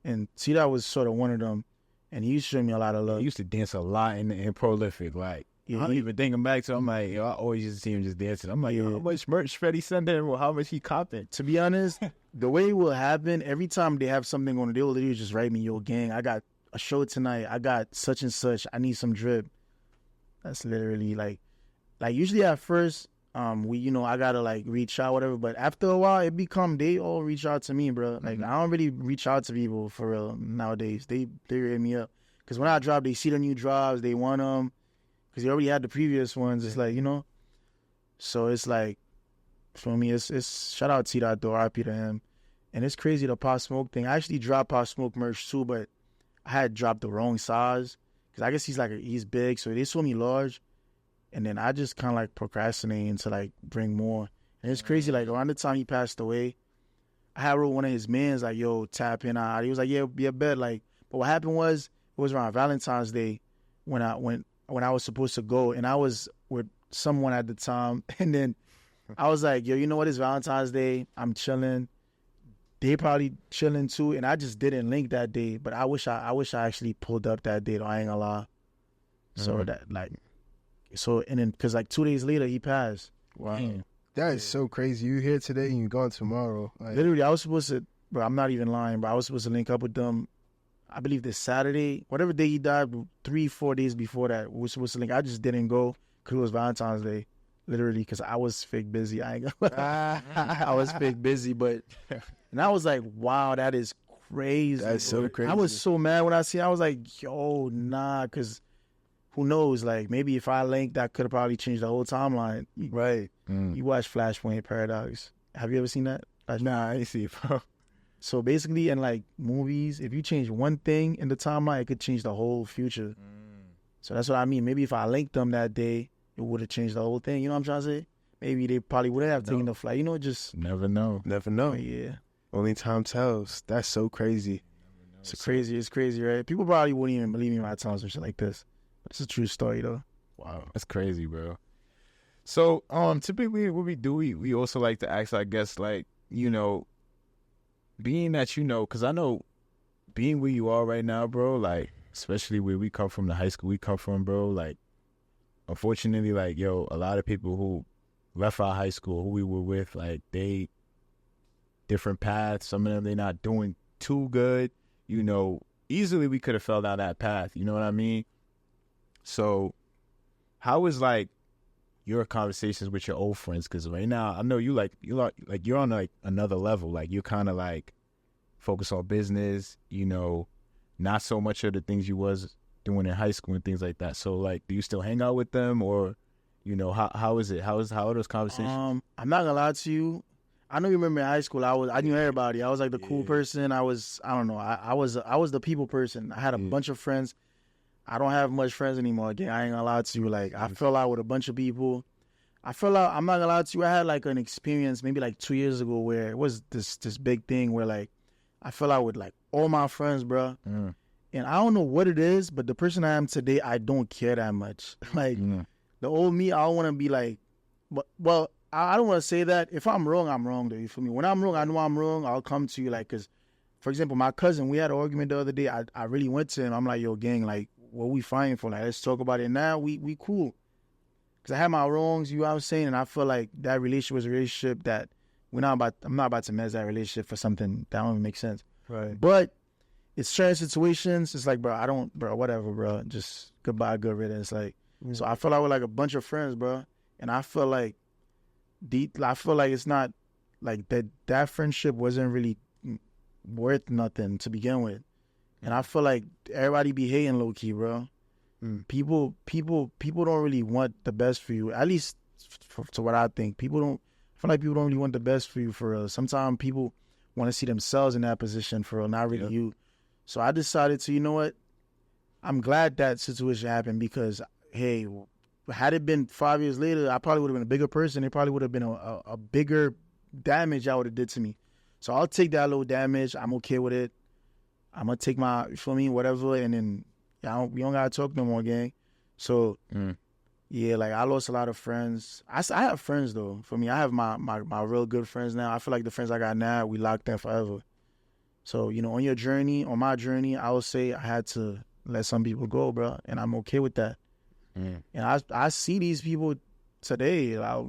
And T-Dot was sort of one of them. And he used to show me a lot of love. He used to dance a lot in Prolific. Like, yeah, I don't even think back to, I'm like, yo, I always used to see him just dancing. I'm like, yo, how much merch Fedy sent in? Well, how much he copping? To be honest, the way it will happen, every time they have something going on, they will literally just write me, yo, gang, I got a show tonight. I got such and such. I need some drip. That's literally like usually at first, I gotta like reach out, whatever. But after a while, they all reach out to me, bro. Like I don't really reach out to people for real nowadays. They hit me up because when I drop, they see the new drops, they want them because they already had the previous ones. It's like so it's like for me, it's shout out T-Dot though, RIP to him. And it's crazy the Pop Smoke thing. I actually dropped Pop Smoke merch too, but I had dropped the wrong size because I guess he's big, so they saw me large, and then I just kind of like procrastinating to like bring more. And it's crazy, like around the time he passed away, I had wrote one of his mans like, "Yo, tap in." He was like, "Yeah, bet." Like, but what happened was it was around Valentine's Day when I was supposed to go, and I was with someone at the time, and then I was like, "Yo, you know what? It's Valentine's Day. I'm chilling." They probably chilling too, and I just didn't link that day. But I wish I actually pulled up that day. Though, I ain't gonna lie. So and then because like 2 days later he passed. Wow, that is so crazy. You here today and you gone tomorrow. Like, literally, I was supposed to. Bro, I'm not even lying. But I was supposed to link up with them. I believe this Saturday, whatever day he died, 3-4 days before that, we were supposed to link. I just didn't go because it was Valentine's Day. Literally, because I was fake busy. I ain't gonna lie. I was fake busy, but. And I was like, wow, that is crazy. That's so crazy. I was so mad when I see it. I was like, yo, nah, because who knows? Like, maybe if I linked, that could have probably changed the whole timeline. Right. You watch Flashpoint Paradox. Have you ever seen that? Nah, I ain't see it, bro. So basically, in like movies, if you change one thing in the timeline, it could change the whole future. So that's what I mean. Maybe if I linked them that day, it would have changed the whole thing. You know what I'm trying to say? Maybe they probably wouldn't have taken the flight. Just... Never know. Never know. Yeah. Only time tells. That's so crazy. It's crazy, right? People probably wouldn't even believe me when I tell them some shit like this. But it's a true story, though. Wow. That's crazy, bro. So, typically what we do, we also like to ask, I guess, like, being that, you know, because I know being where you are right now, bro, like, especially where we come from, the high school we come from, bro, like, unfortunately, like, yo, a lot of people who left our high school, who we were with, like, they different paths. Some of them, they not doing too good. You know, easily we could have fell down that path. You know what I mean? So how is, like, your conversations with your old friends? Because right now, I know you're on, like, another level. Like, you're kind of, like, focused on business, you know, not so much of the things you was doing in high school and things like that. So, like, do you still hang out with them, or, you know, how is it? How are those conversations? I'm not gonna lie to you. I know you remember in high school, I knew everybody. I was like the cool person. I don't know. I was the people person. I had a bunch of friends. I don't have much friends anymore. Again, I ain't gonna lie to you. Like, I fell out with a bunch of people. I'm not gonna lie to you. I had like an experience maybe like 2 years ago where it was this big thing where, like, I fell out with like all my friends, bro. And I don't know what it is, but the person I am today, I don't care that much. Like, the old me, I don't want to be like, well, I don't want to say that. If I'm wrong, I'm wrong, though. You feel me? When I'm wrong, I know I'm wrong. I'll come to you, like, because, for example, my cousin, we had an argument the other day. I really went to him. I'm like, yo, gang, like, what we fighting for? Like, let's talk about it now. We cool. Because I had my wrongs, you know what I'm saying? And I feel like that relationship was a relationship that I'm not about to mess that relationship for something that don't even make sense. Right. But it's certain situations, it's like, bro, whatever, bro. Just goodbye, good riddance. Like, so I feel like with like a bunch of friends, bro. And I feel like it's not like that friendship wasn't really worth nothing to begin with. And I feel like everybody be hating low key, bro. People don't really want the best for you. At least to what I think. I feel like people don't really want the best for you for real. Sometimes people want to see themselves in that position for real, not really you. So I decided to, you know what? I'm glad that situation happened because, hey, had it been 5 years later, I probably would have been a bigger person. It probably would have been a bigger damage I would have did to me. So I'll take that little damage. I'm okay with it. I'm going to take my, you feel me, whatever, and then we don't got to talk no more, gang. So, yeah, like, I lost a lot of friends. I have friends, though. For me, I have my real good friends now. I feel like the friends I got now, we locked in forever. So, you know, on my journey, I would say I had to let some people go, bro, and I'm okay with that. And I see these people today. I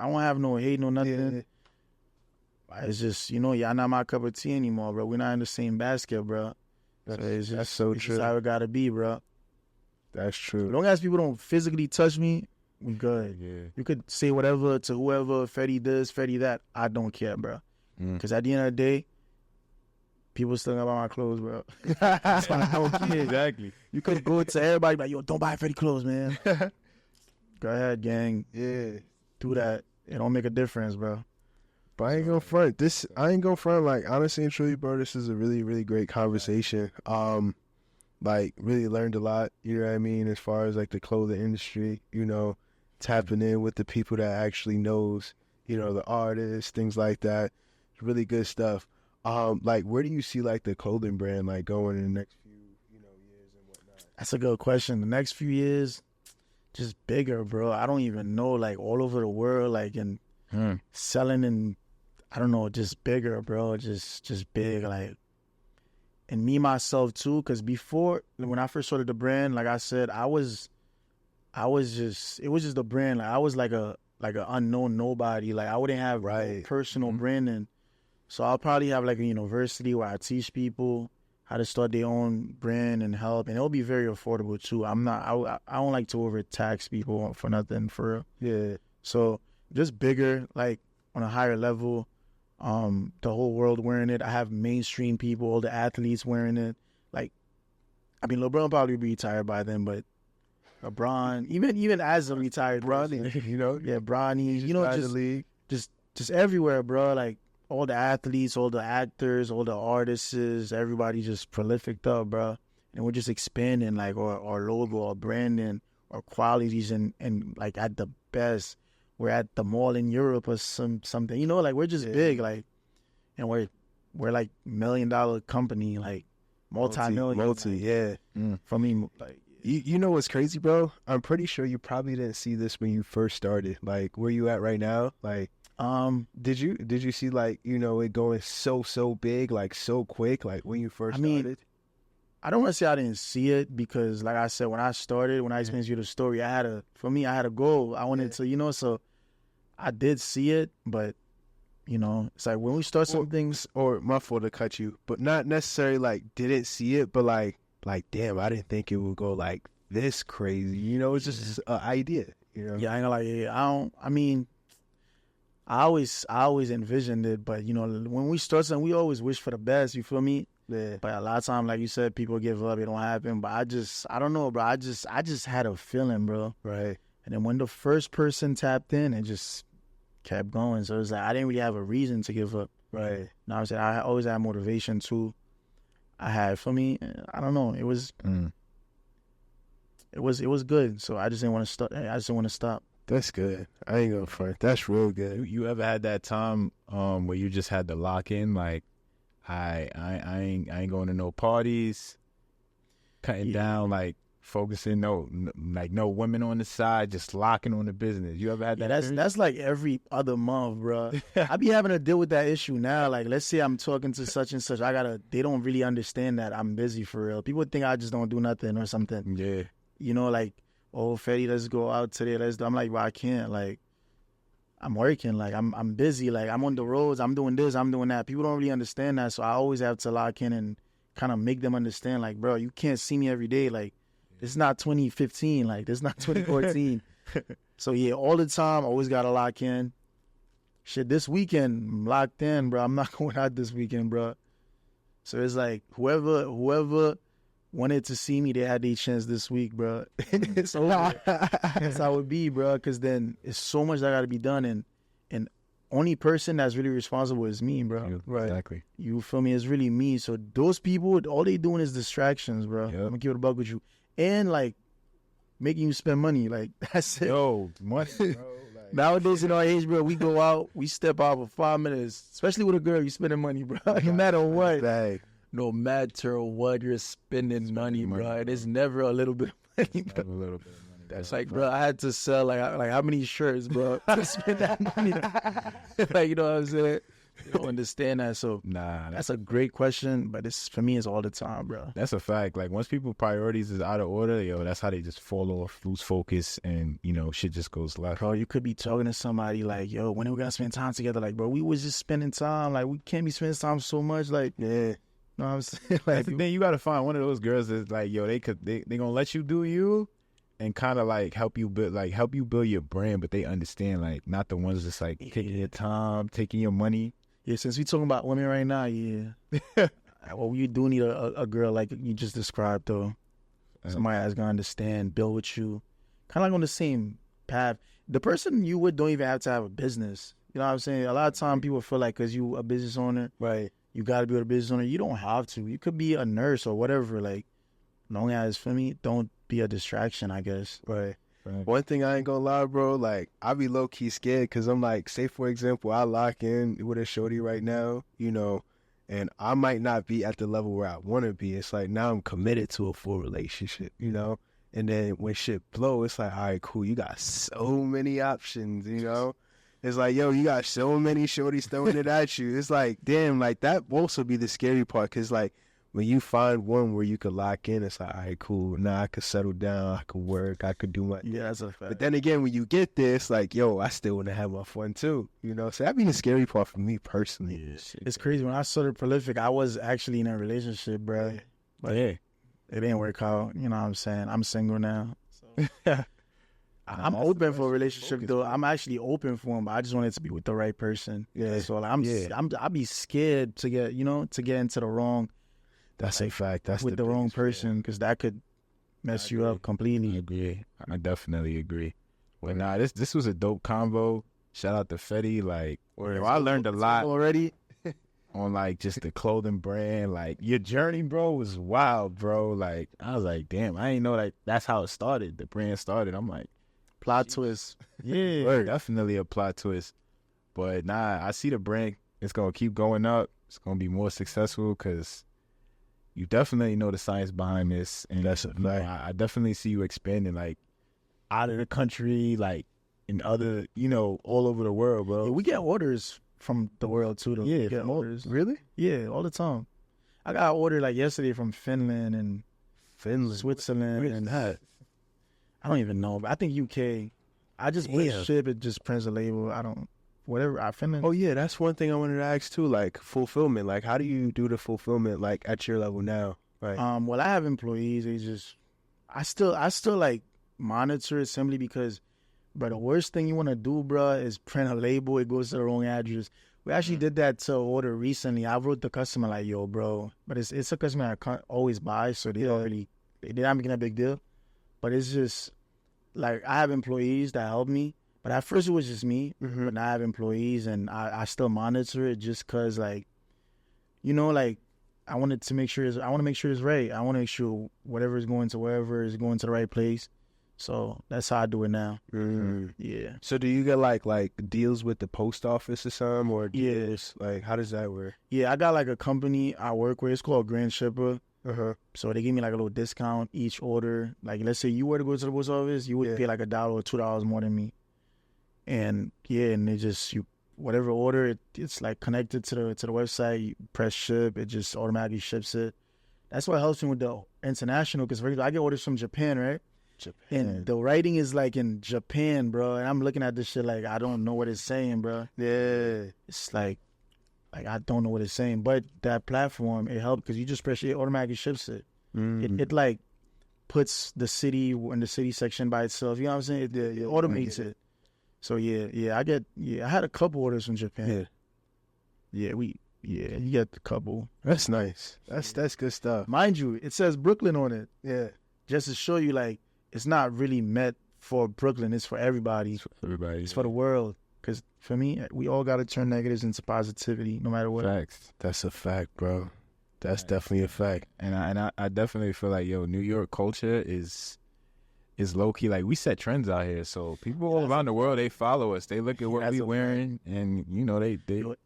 don't have no hate, no nothing. It's just, you know, y'all not my cup of tea anymore, bro. We're not in the same basket, bro. That's so true. That's how it gotta be, bro. That's true. As long as people don't physically touch me, we good. Yeah. You could say whatever to whoever, Fedy this, Fedy that. I don't care, bro. Because at the end of the day, people still gonna buy my clothes, bro. That's why I don't care. Exactly. You could go to everybody like, yo, don't buy Fedy clothes, man. Go ahead, gang. Yeah. Do that. It don't make a difference, bro. But I ain't gonna front. I ain't gonna front. Like, honestly and truly, bro, this is a really, really great conversation. Like, really learned a lot, you know what I mean, as far as, like, the clothing industry, you know, tapping in with the people that actually knows, you know, the artists, things like that. Really good stuff. Like, where do you see, like, the clothing brand, like, going in the next few, you know, years and whatnot? That's a good question. The next few years, just bigger, bro. I don't even know, like, all over the world, like, and selling and, I don't know, just bigger, bro. Just big, like. And me, myself, too, because before, when I first started the brand, like I said, it was just the brand. Like, I was like an unknown nobody. Like, I wouldn't have no personal branding. So I'll probably have, like, a university where I teach people how to start their own brand and help. And it'll be very affordable, too. I don't like to overtax people for nothing, for real. Yeah. So just bigger, like, on a higher level. The whole world wearing it. I have mainstream people, all the athletes wearing it. Like, I mean, LeBron probably be retired by then, but LeBron, even as a retired Bronny, you know, Bronny, you know, the league. just everywhere, bro. Like, all the athletes, all the actors, all the artists, everybody just prolific up, bro. And we're just expanding, like, our logo, our branding, our qualities, and like, at the best. We're at the mall in Europe or something, you know, like, we're just big, like, and we're like $1 million company, like, multi-million. Yeah. For me, like, you know what's crazy, bro? I'm pretty sure you probably didn't see this when you first started. Like, where you at right now? Like, Did you see like, you know, it going so big, like so quick, like when you first started? I don't want to say I didn't see it because, like I said, when I explained to you the story, I had a goal. I wanted to, you know, so I did see it, but, you know, it's like when we start some things. Or my fault to cut you, but not necessarily like didn't see it, but like damn, I didn't think it would go like this crazy. You know, it's just an idea. You know? Yeah, I ain't gonna lie. I always envisioned it, but you know, when we start something, we always wish for the best. You feel me? Yeah. But a lot of times, like you said, people give up, it don't happen. But I don't know, bro. I just had a feeling, bro. Right. And then when the first person tapped in, it just kept going. So it's like I didn't really have a reason to give up. Right. You know what I'm saying? I always had motivation too. For me, I don't know. It was good. So I just didn't want to stop. I just didn't want to stop. That's good. I ain't gonna front. That's real good. You ever had that time where you just had to lock in, like, I ain't going to no parties, cutting down, like focusing, no women on the side, just locking on the business. You ever had that? That's like every other month, bro. I be having to deal with that issue now. Like, let's say I'm talking to such and such, they don't really understand that I'm busy for real. People think I just don't do nothing or something. Yeah. You know, like, oh, Fedy, let's go out today. I'm like, well, I can't. Like, I'm working. Like, I'm busy. Like, I'm on the roads. I'm doing this. I'm doing that. People don't really understand that. So I always have to lock in and kind of make them understand, like, bro, you can't see me every day. Like, it's not 2015. Like, it's not 2014. So, yeah, all the time, always got to lock in. Shit, this weekend, I'm locked in, bro. I'm not going out this weekend, bro. So it's like, whoever wanted to see me, they had their chance this week, bro. So that's how it be, bro. Because then it's so much that got to be done, and only person that's really responsible is me, bro. Right. Exactly. You feel me? It's really me. So those people, all they doing is distractions, bro. Yep. I'm gonna keep it a buck with you, and like making you spend money. Like that's it. Yo, money, bro. Nowadays in our age, bro, we go out, we step out for 5 minutes, especially with a girl. You spending money, bro. No matter what. Dang. No matter what, you're spending money, bro. And it's never a little bit of money, bro. A little bit of money. That's like, bro, I had to sell like how many shirts, bro, to spend that money. Like, you know what I'm saying? You don't understand that. So, that's a great question, but for me, it's all the time, bro. That's a fact. Like, once people's priorities is out of order, yo, that's how they just fall off, lose focus, and, you know, shit just goes left. Bro, you could be talking to somebody like, yo, when are we going to spend time together? Like, bro, we was just spending time. Like, we can't be spending time so much. Like, Yeah. know what I'm saying? Like, then you got to find one of those girls that's like, yo, they gonna let you do you and kind of like help you build your brand, but they understand, like, not the ones that's like taking your time, taking your money. Yeah, since we talking about women right now, yeah. Well, you do need a girl like you just described, though. Somebody that's gonna understand, build with you, kind of like on the same path. The person you with don't even have to have a business. You know what I'm saying? A lot of time people feel like because you a business owner, Right. you got to be a business owner. You don't have to. You could be a nurse or whatever. Like, long as, for me, don't be a distraction, I guess. Right. One thing I ain't gonna lie, bro, like, I be low-key scared because I'm like, say, for example, I lock in with a shorty right now, you know, and I might not be at the level where I want to be. It's like, now I'm committed to a full relationship, you know? And then when shit blow, it's like, all right, cool, you got so many options, you know? It's like, yo, you got so many shorties throwing it at you. It's like, damn, like, that also be the scary part because, like, when you find one where you could lock in, it's like, all right, cool. Now I could settle down. I could work. I could do my... Yeah, that's a fact. But then again, when you get there, it's like, yo, I still want to have my fun, too. You know? So that be the scary part for me personally. Yeah. It's crazy. When I started Prolific, I was actually in a relationship, bro. But yeah, it didn't work out. You know what I'm saying? I'm single now. So. I'm open for a relationship, though. I'm actually open for them, but I just want it to be with the right person. Yeah. So like, I'd be scared to get into the wrong. That's a fact. That's with the wrong person, because that could mess you up completely. I agree. I definitely agree. But nah, this was a dope convo. Shout out to Fedy. Like, yo, I learned a lot already on like just the clothing brand. Like, your journey, bro, was wild, bro. Like, I was like, damn, I didn't know that that's how it started. The brand started. I'm like, plot twist. Yeah, definitely a plot twist. But nah, I see the brand. It's gonna keep going up. It's gonna be more successful because you definitely know the science behind this, and that's a fact. I definitely see you expanding, like, out of the country, like in other, all over the world, bro. Yeah, we get orders from the world too, though. Yeah, We get from orders. Really? Yeah, all the time. I got an order like yesterday from Finland and Finland. Switzerland. Where's and that? I don't even know, but I think UK. I just Damn. ship it, just prints a label. I don't, whatever. Finland. Oh yeah, that's one thing I wanted to ask too. Like fulfillment. Like how do you do the fulfillment? Like at your level now? Right. Well, I have employees. They just, I still like monitor it simply because, bro, the worst thing you want to do, bro, is print a label. It goes to the wrong address. We actually did that to order recently. I wrote the customer like, yo, bro, but it's a customer I can't always buy, so they don't really, they're not making a big deal. But it's just like I have employees that help me. But at first it was just me. Mm-hmm. But now I have employees and I still monitor it just cause like, like I want to make sure it's right. I want to make sure whatever is going to wherever is going to the right place. So that's how I do it now. Mm-hmm. Yeah. So do you get like deals with the post office or something, or deals, like how does that work? Yeah, I got like a company I work with. It's called Grand Shipper. Uh-huh. So they give me like a little discount each order. Like let's say you were to go to the post office, you would pay like $1 or $2 more than me. And and they just whatever order it's like connected to the website. You press ship, it just automatically ships it. That's what helps me with the international. Because for example, I get orders from Japan, right? And the writing is like in Japan, bro. And I'm looking at this shit like I don't know what it's saying, bro. Yeah. It's like I don't know what it's saying. But that platform, it helped because you just press it automatically ships it. Mm-hmm. It like puts the city in the city section by itself. You know what I'm saying? It automates it. So I had a couple orders from Japan. Yeah. You get a couple. That's nice. That's good stuff. Mind you, it says Brooklyn on it. Yeah. Just to show you, like, it's not really meant for Brooklyn. It's for everybody. It's for everybody. It's for the world. Because for me, we all got to turn negatives into positivity, no matter what. Facts. That's a fact, bro. That's definitely a fact. And I definitely feel like, New York culture is low key. Like, we set trends out here, so people all around the world, they follow us. They look at what we wearing, and they.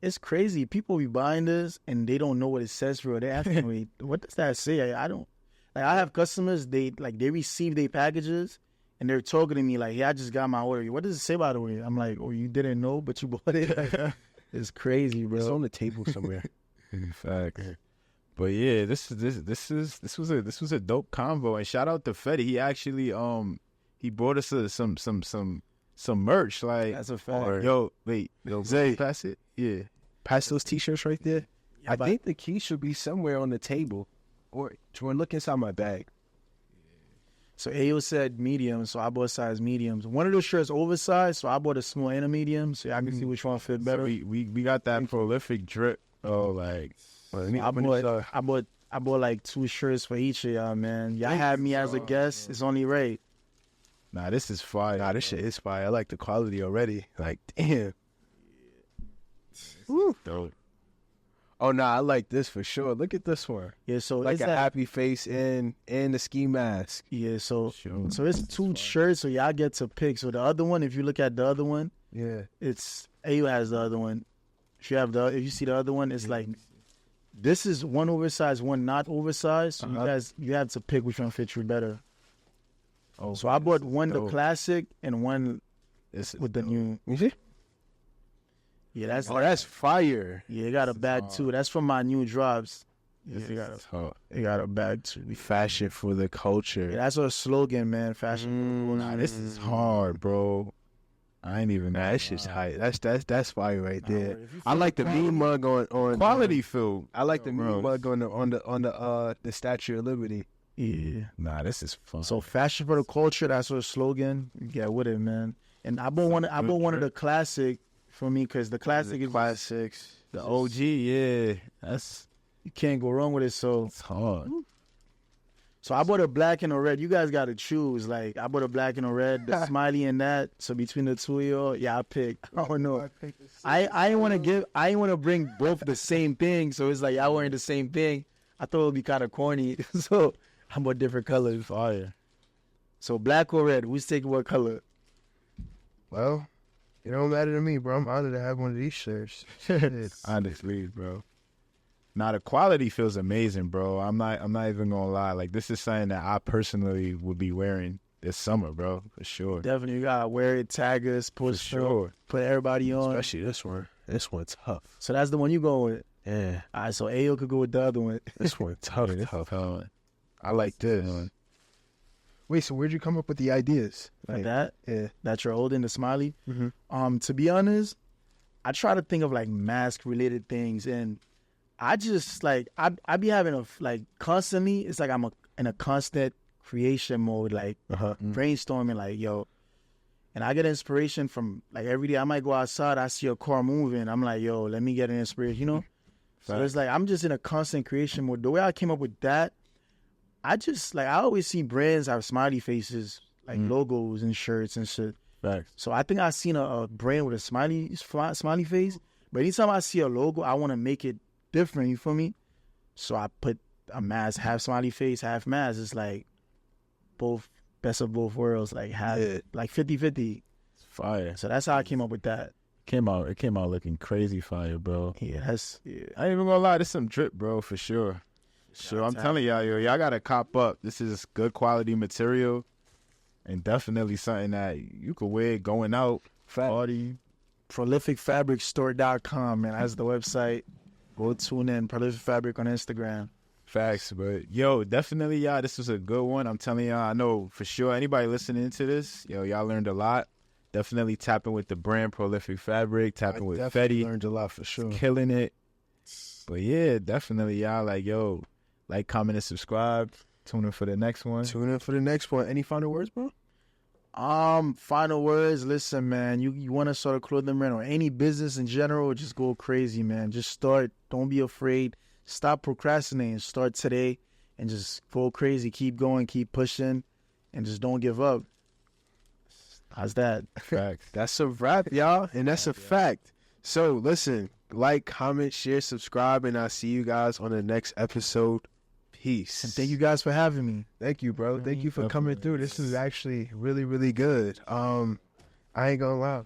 It's crazy. People be buying this and they don't know what it says for real. They asking me, what does that say? I don't. Like, I have customers, they receive their packages and they're talking to me like, I just got my order. What does it say about the order? I'm like, oh, you didn't know, but you bought it? Like, it's crazy, bro. It's on the table somewhere. Facts. But yeah, this was a dope convo, and shout out to Fedy. He actually he brought us some merch. Like, that's a fact. Yo, Zay, pass it. Yeah, pass those t-shirts right there. Yeah, I think the key should be somewhere on the table, or Jordan, look inside my bag. So Ayo said medium, so I bought size mediums. One of the shirts oversized, so I bought a small and a medium, so I can see which one fit better. So we got that prolific drip. Oh, like. I bought like 2 shirts for each of y'all, man. Y'all had me as a guest. It's only right. Nah, this is fire. Nah, this shit is fire. I like the quality already. Like, damn. Woo. Dope. Oh, nah, I like this for sure. Look at this one. Yeah, so Like it's a happy face and the ski mask. Yeah, so Sure. so it's 2 shirts, so y'all get to pick. So the other one, if you look at the other one, Yeah. it's Ayo has the other one. If you see the other one, it's like this is one oversized, one not oversized. So you have to pick which one fits you better. Oh, So I bought one dope. the classic and one with the new. You see? Yeah, That's fire. Yeah, it got a bag too. That's from my new drops. Yeah, it got a bag too. Fashion for the culture. Yeah, that's our slogan, man. Fashion. Nah, this is hard, bro. I ain't even. Nah, that shit's hype. That's fire right there. if you I like the mean mug on Quality feel. I like the Bro. mean mug on the Statue of Liberty. Yeah. Nah, this is fun. So fashion for the culture. That's our slogan. You get with it, man. And I bought one of the classic for me because the classic is classics. The OG, yeah. You can't go wrong with it. So It's hard. So I bought a black and a red. You guys got to choose. Like, I bought a black and a red, the smiley and that. So between the two of y'all, I picked. I don't know. I ain't want to bring both the same thing. So it's like y'all wearing the same thing. I thought it would be kind of corny. So I bought different colors. Fire. So black or red, who's taking what color? Well, it don't matter to me, bro. I'm honored to have one of these shirts. Honestly, bro. Now the quality feels amazing, bro. I'm not even gonna lie. Like, this is something that I personally would be wearing. this summer, bro, for sure. Definitely, you gotta wear it, tag us, For post sure. put everybody on. Especially this one. This one's tough. So that's the one you go with. Yeah. All right, so Ayo could go with the other one. This one's tough. I like this. Wait, so where'd you come up with the ideas? Like that? Yeah. That you're holding the smiley. Mm-hmm. To be honest, I try to think of like mask related things, and I just like I be having a like constantly. It's like I'm in a constant creation mode, like brainstorming, like yo. And I get inspiration from like every day. I might go outside, I see a car moving. I'm like, yo, let me get an inspiration, you know. So it's like I'm just in a constant creation mode. The way I came up with that, I just like I always see brands have smiley faces, like logos and shirts and shit. Facts. So I think I seen a brand with a smiley face. But anytime I see a logo, I want to make it different. You feel me? So I put a mask, half smiley face, half mask. It's like both best of both worlds, like half, like 50-50. It's fire. So that's how I came up with that. It came out looking crazy fire, bro. Yeah, I ain't even gonna lie, this some drip, bro, for sure. Sure, I'm telling y'all, yo, y'all gotta cop up. This is good quality material, and definitely something that you could wear going out, party. ProlificFabricStore.com, man. That's the website. Go tune in. Prolific Fabric on Instagram. Facts, but yo, definitely, y'all, this was a good one. I'm telling y'all, I know for sure anybody listening to this, yo, y'all learned a lot. Definitely tapping with the brand Prolific Fabric, tapping with Fedy. Learned a lot for sure. Killing it. But yeah, definitely, y'all, like, yo, like, comment, and subscribe. Tune in for the next one. Any final words, bro? Final words. Listen, man, you want to start a clothing brand or any business in general, just go crazy, man. Just start. Don't be afraid. Stop procrastinating. Start today and just go crazy. Keep going, keep pushing, and just don't give up. How's that? Facts. That's a wrap, y'all, and that's a fact. So listen, like, comment, share, subscribe, and I'll see you guys on the next episode. Peace. And thank you guys for having me. Thank you, bro. Thank you for coming through. This is actually really, really good. I ain't gonna lie.